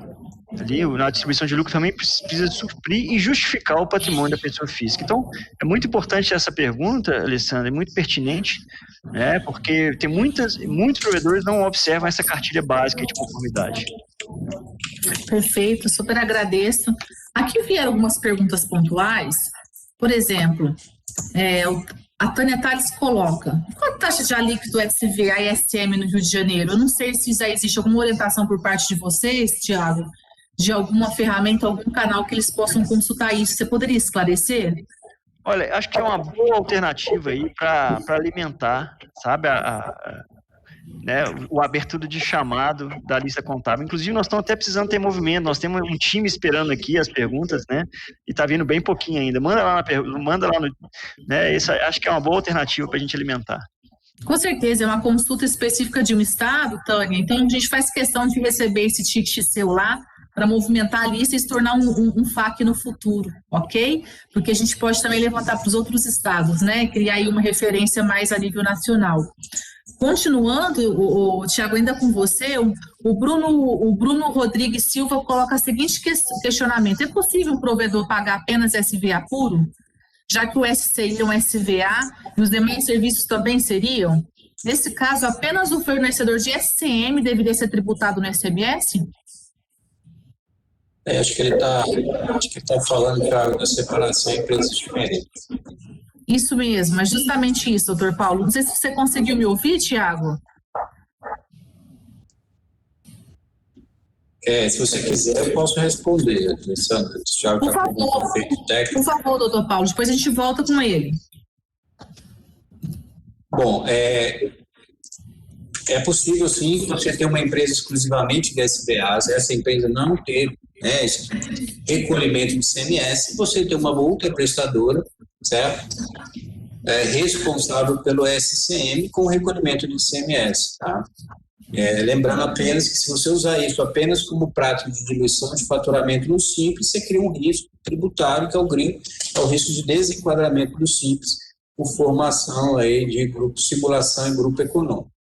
ali, na distribuição de lucro também precisa suprir e justificar o patrimônio da pessoa física. Então, é muito importante essa pergunta, Alessandra, é muito pertinente, né, porque tem muitos provedores não observam essa cartilha básica de conformidade. Perfeito, super agradeço. Aqui vieram algumas perguntas pontuais, por exemplo, a Tânia Tales coloca: qual a taxa de líquido SVA e SM no Rio de Janeiro? Eu não sei se já existe alguma orientação por parte de vocês, Tiago, de alguma ferramenta, algum canal que eles possam consultar isso. Você poderia esclarecer? Olha, acho que é uma boa alternativa aí para alimentar, sabe, né, a abertura de chamado da lista contábil. Inclusive, nós estamos até precisando ter movimento, nós temos um time esperando aqui as perguntas, né, e está vindo bem pouquinho ainda. Manda lá no, né, isso acho que é uma boa alternativa para a gente alimentar. Com certeza, é uma consulta específica de um estado, Tânia, então a gente faz questão de receber esse ticket seu lá para movimentar a lista e se tornar um FAQ no futuro, ok? Porque a gente pode também levantar para os outros estados, né, criar aí uma referência mais a nível nacional. Continuando, o Tiago, ainda com você, o Bruno Rodrigues Silva coloca o seguinte questionamento: é possível um provedor pagar apenas SVA puro, já que o SCI é um SVA e os demais serviços também seriam? Nesse caso, apenas o fornecedor de SCM deveria ser tributado no ICMS? Acho que ele está falando, Thiago, da separação de empresas diferentes. Isso mesmo, é justamente isso, doutor Paulo. Não sei se você conseguiu me ouvir, Tiago. Se você quiser, eu posso responder, Alessandra. Por favor, doutor Paulo, depois a gente volta com ele. Bom, é possível, sim, você ter uma empresa exclusivamente de SBAs, essa empresa não ter, né, esse recolhimento de ICMS, você ter uma outra prestadora, certo? Responsável pelo SCM com o recolhimento de ICMS, tá? Lembrando apenas que se você usar isso apenas como prática de diluição de faturamento no Simples, você cria um risco tributário, que é o risco de desenquadramento do Simples por formação aí de grupo simulação e grupo econômico.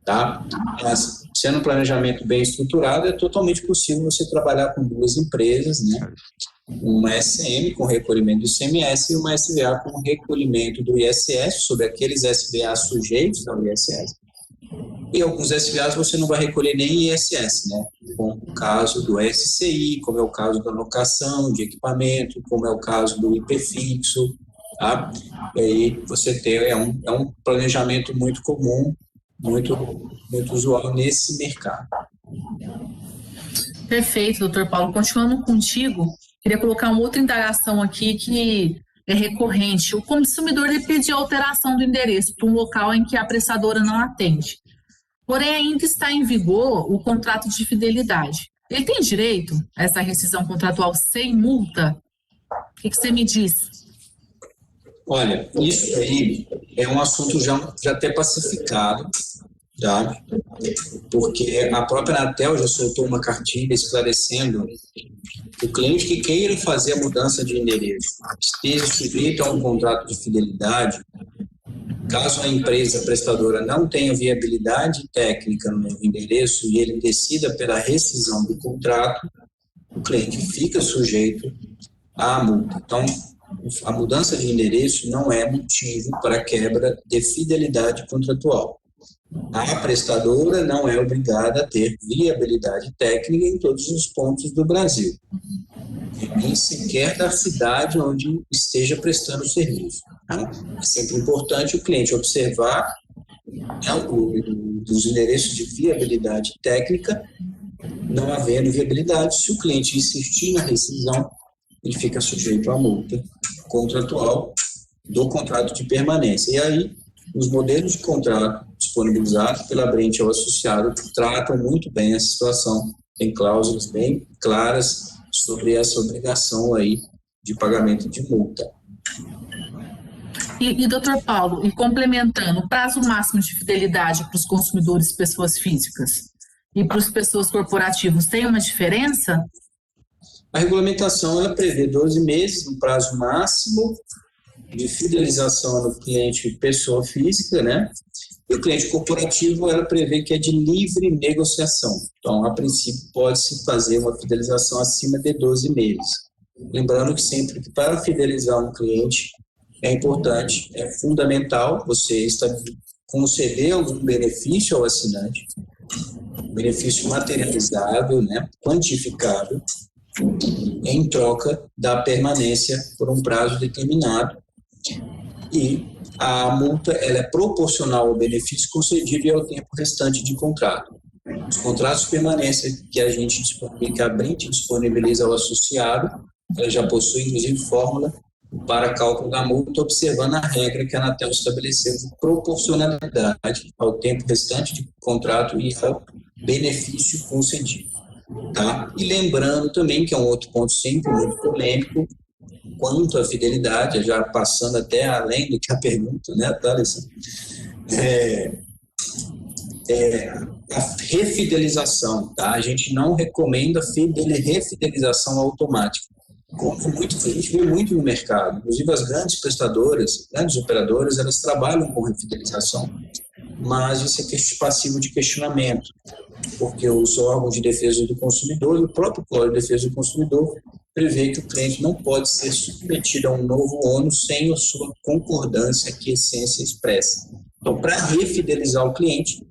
tá? Mas, sendo um planejamento bem estruturado, é totalmente possível você trabalhar com duas empresas, né? Uma SM com recolhimento do ICMS e uma SVA com recolhimento do ISS, sobre aqueles SVA sujeitos ao ISS. E alguns SVAs você não vai recolher nem ISS, né? Como o caso do SCI, como é o caso da locação de equipamento, como é o caso do IP fixo, tá? E aí você tem, é um planejamento muito comum, muito usual nesse mercado. Perfeito, doutor Paulo. Continuando contigo, queria colocar uma outra indagação aqui que é recorrente. O consumidor ele pediu alteração do endereço para um local em que a prestadora não atende. Porém, ainda está em vigor o contrato de fidelidade. Ele tem direito a essa rescisão contratual sem multa? O que você me diz? Olha, isso aí é um assunto já até pacificado, tá? Porque a própria Anatel já soltou uma cartilha esclarecendo o cliente que queira fazer a mudança de endereço, esteja sujeito a um contrato de fidelidade. Caso a empresa prestadora não tenha viabilidade técnica no novo endereço e ele decida pela rescisão do contrato, o cliente fica sujeito à multa. Então, a mudança de endereço não é motivo para quebra de fidelidade contratual. A prestadora não é obrigada a ter viabilidade técnica em todos os pontos do Brasil, nem sequer da cidade onde esteja prestando o serviço. Tá? É sempre importante o cliente observar, né, os endereços de viabilidade técnica. Não havendo viabilidade, se o cliente insistir na rescisão, ele fica sujeito à multa contratual do contrato de permanência. E aí, os modelos de contrato disponibilizados pela Brent ao associado tratam muito bem a situação. Tem cláusulas bem claras sobre essa obrigação aí de pagamento de multa. E doutor Paulo, e complementando, o prazo máximo de fidelidade para os consumidores pessoas físicas e para as pessoas corporativas tem uma diferença? A regulamentação ela prevê 12 meses, no prazo máximo de fidelização no cliente pessoa física, né? E o cliente corporativo, ela prevê que é de livre negociação. Então, a princípio, pode-se fazer uma fidelização acima de 12 meses. Lembrando que sempre que para fidelizar um cliente, é importante, é fundamental você conceder algum benefício ao assinante, benefício materializável, né, quantificável, em troca da permanência por um prazo determinado. E a multa ela é proporcional ao benefício concedido e ao tempo restante de contrato. Os contratos de permanência que a gente que a Brent disponibiliza ao associado, ela já possui, inclusive, fórmula para cálculo da multa, observando a regra que a Anatel estabeleceu de proporcionalidade ao tempo restante de contrato e ao benefício concedido. Tá? E lembrando também, que é um outro ponto sempre muito polêmico, quanto à fidelidade, já passando até além do que a pergunta, né, tá, Alessandro? A refidelização, tá? A gente não recomenda refidelização automática. Como a gente vê muito no mercado, inclusive as grandes prestadoras, grandes operadoras, elas trabalham com refidelização, mas isso é passivo de questionamento, porque os órgãos de defesa do consumidor e o próprio Código de Defesa do Consumidor prevê que o cliente não pode ser submetido a um novo ônus sem a sua concordância, que essência expressa. Então, para refidelizar o cliente,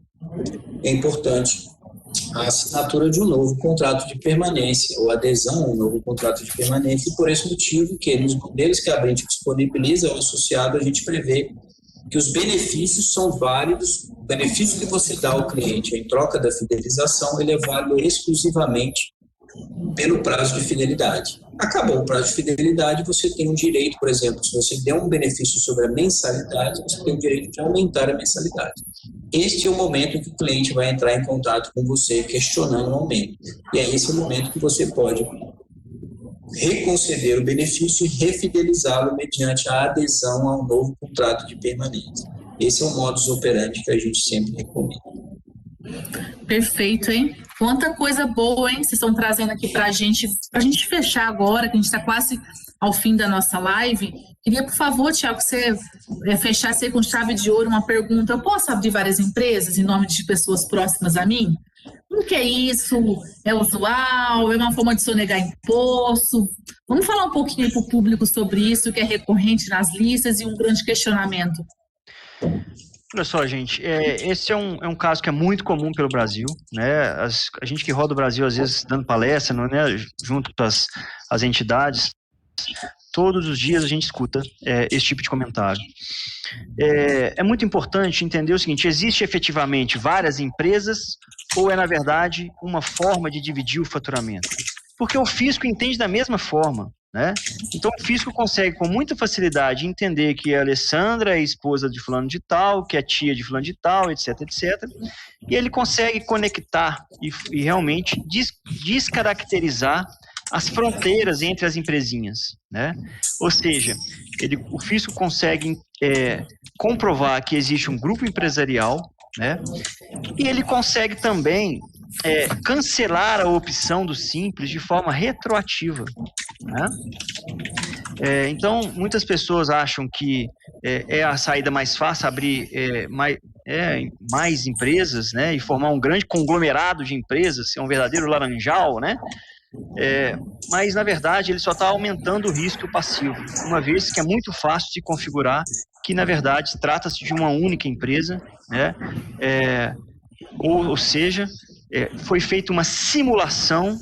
é importante a assinatura de um novo contrato de permanência ou adesão a um novo contrato de permanência, e por esse motivo que nos modelos que a Brent disponibiliza ao associado, a gente prevê que os benefícios são válidos. O benefício que você dá ao cliente em troca da fidelização, ele é válido exclusivamente pelo prazo de fidelidade. Acabou o prazo de fidelidade, você tem um direito, por exemplo, se você der um benefício sobre a mensalidade, você tem o direito de aumentar a mensalidade. Este é o momento que o cliente vai entrar em contato com você questionando o aumento. E é esse o momento que você pode reconceder o benefício e refidelizá-lo mediante a adesão ao novo contrato de permanência. Esse é o modus operandi que a gente sempre recomenda. Perfeito, hein? Quanta coisa boa, hein? Vocês estão trazendo aqui para a gente fechar agora, que a gente está quase ao fim da nossa live. Queria, por favor, Tiago, que você fechasse aí com chave de ouro uma pergunta. Eu posso abrir várias empresas em nome de pessoas próximas a mim? O que é isso? É usual? É uma forma de sonegar imposto? Vamos falar um pouquinho para o público sobre isso, que é recorrente nas listas e um grande questionamento. Olha só, gente, esse é um caso que é muito comum pelo Brasil, né? A gente que roda o Brasil, às vezes, dando palestra, né, junto com as entidades, todos os dias a gente escuta esse tipo de comentário. É muito importante entender o seguinte: existe efetivamente várias empresas ou é, na verdade, uma forma de dividir o faturamento? Porque o fisco entende da mesma forma, né? Então o fisco consegue com muita facilidade entender que a Alessandra é esposa de fulano de tal, que é tia de fulano de tal, etc, etc. E ele consegue conectar e realmente descaracterizar as fronteiras entre as empresinhas, né? Ou seja, o fisco consegue comprovar que existe um grupo empresarial, né? E ele consegue também cancelar a opção do Simples de forma retroativa, né? Então, muitas pessoas acham que é a saída mais fácil abrir mais empresas, né? E formar um grande conglomerado de empresas, ser um verdadeiro laranjal, né? Mas, na verdade, ele só está aumentando o risco passivo, uma vez que é muito fácil de configurar que, na verdade, trata-se de uma única empresa, né? Ou seja, foi feita uma simulação,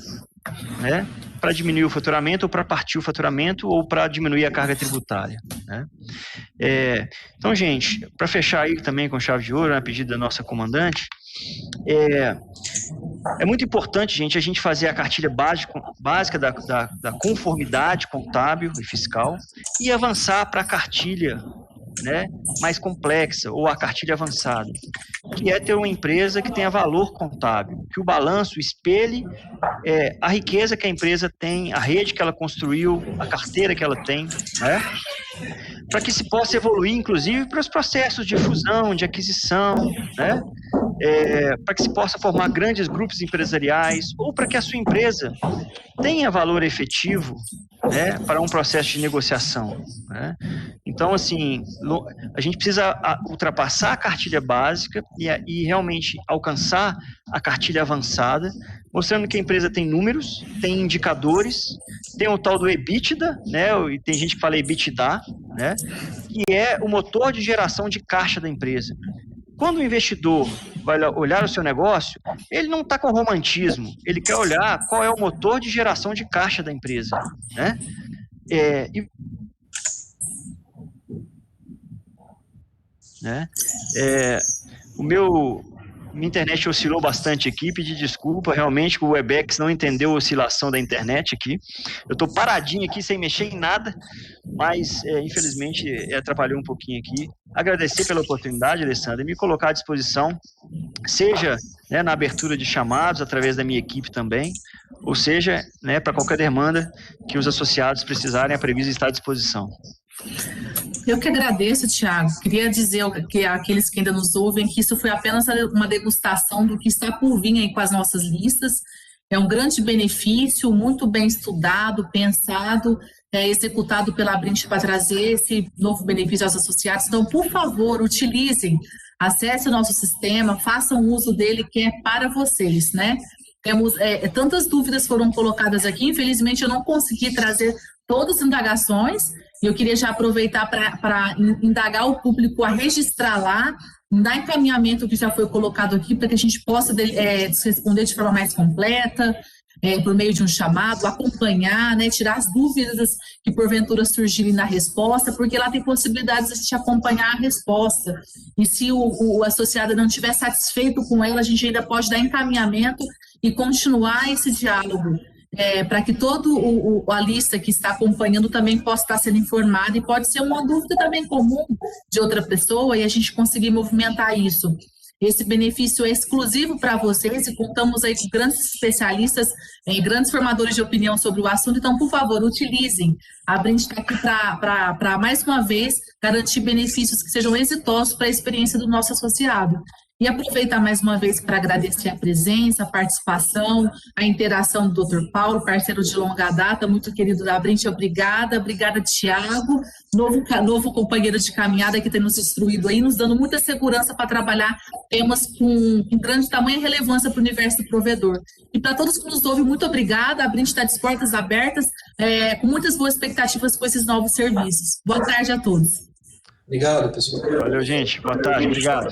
né, para diminuir o faturamento, ou para partir o faturamento, ou para diminuir a carga tributária, né? Então, gente, para fechar aí também com chave de ouro, a pedido da nossa comandante, é muito importante, gente, a gente fazer a cartilha básica da conformidade contábil e fiscal e avançar para a cartilha, né, mais complexa, ou a cartilha avançada, que é ter uma empresa que tenha valor contábil, que o balanço espelhe a riqueza que a empresa tem, a rede que ela construiu, a carteira que ela tem, né, para que se possa evoluir, inclusive, para os processos de fusão, de aquisição, né, para que se possa formar grandes grupos empresariais, ou para que a sua empresa tenha valor efetivo, né, para um processo de negociação, né? Então, assim, a gente precisa ultrapassar a cartilha básica e realmente alcançar a cartilha avançada, mostrando que a empresa tem números, tem indicadores, tem o tal do EBITDA, né, e tem gente que fala EBITDA, né, que é o motor de geração de caixa da empresa. Quando o investidor vai olhar o seu negócio, ele não está com romantismo, ele quer olhar qual é o motor de geração de caixa da empresa, né? Minha internet oscilou bastante aqui, pedi desculpa, realmente o Webex não entendeu a oscilação da internet aqui. Eu estou paradinho aqui, sem mexer em nada, mas infelizmente atrapalhou um pouquinho aqui. Agradecer pela oportunidade, Alessandra, e me colocar à disposição, seja, né, na abertura de chamados, através da minha equipe também, ou seja, né, para qualquer demanda que os associados precisarem, a Previsa está à disposição. Eu que agradeço, Tiago. Queria dizer que àqueles que ainda nos ouvem que isso foi apenas uma degustação do que está por vir aí com as nossas listas. É um grande benefício, muito bem estudado, pensado, executado pela Abrint para trazer esse novo benefício aos associados. Então, por favor, utilizem, acessem o nosso sistema, façam uso dele, que é para vocês, né? Temos tantas dúvidas foram colocadas aqui, infelizmente eu não consegui trazer todas as indagações, e eu queria já aproveitar para indagar o público a registrar lá, dar encaminhamento que já foi colocado aqui, para que a gente possa responder de forma mais completa, por meio de um chamado, acompanhar, né, tirar as dúvidas que porventura surgirem na resposta, porque lá tem possibilidades de a gente acompanhar a resposta. E se o associado não estiver satisfeito com ela, a gente ainda pode dar encaminhamento e continuar esse diálogo, para que todo a lista que está acompanhando também possa estar sendo informada, e pode ser uma dúvida também comum de outra pessoa, e a gente conseguir movimentar isso. Esse benefício é exclusivo para vocês, e contamos aí com grandes especialistas, grandes formadores de opinião sobre o assunto. Então, por favor, utilizem. A Abrint está aqui para, mais uma vez, garantir benefícios que sejam exitosos para a experiência do nosso associado. E aproveitar mais uma vez para agradecer a presença, a participação, a interação do Dr. Paulo, parceiro de longa data, muito querido da Abrint, obrigada, Tiago, novo companheiro de caminhada que tem nos instruído aí, nos dando muita segurança para trabalhar temas com grande tamanho e relevância para o universo do provedor. E para todos que nos ouvem, muito obrigada, a Abrint está de portas abertas, com muitas boas expectativas com esses novos serviços. Boa tarde a todos. Obrigado, pessoal. Valeu, gente. Boa tarde. Obrigado.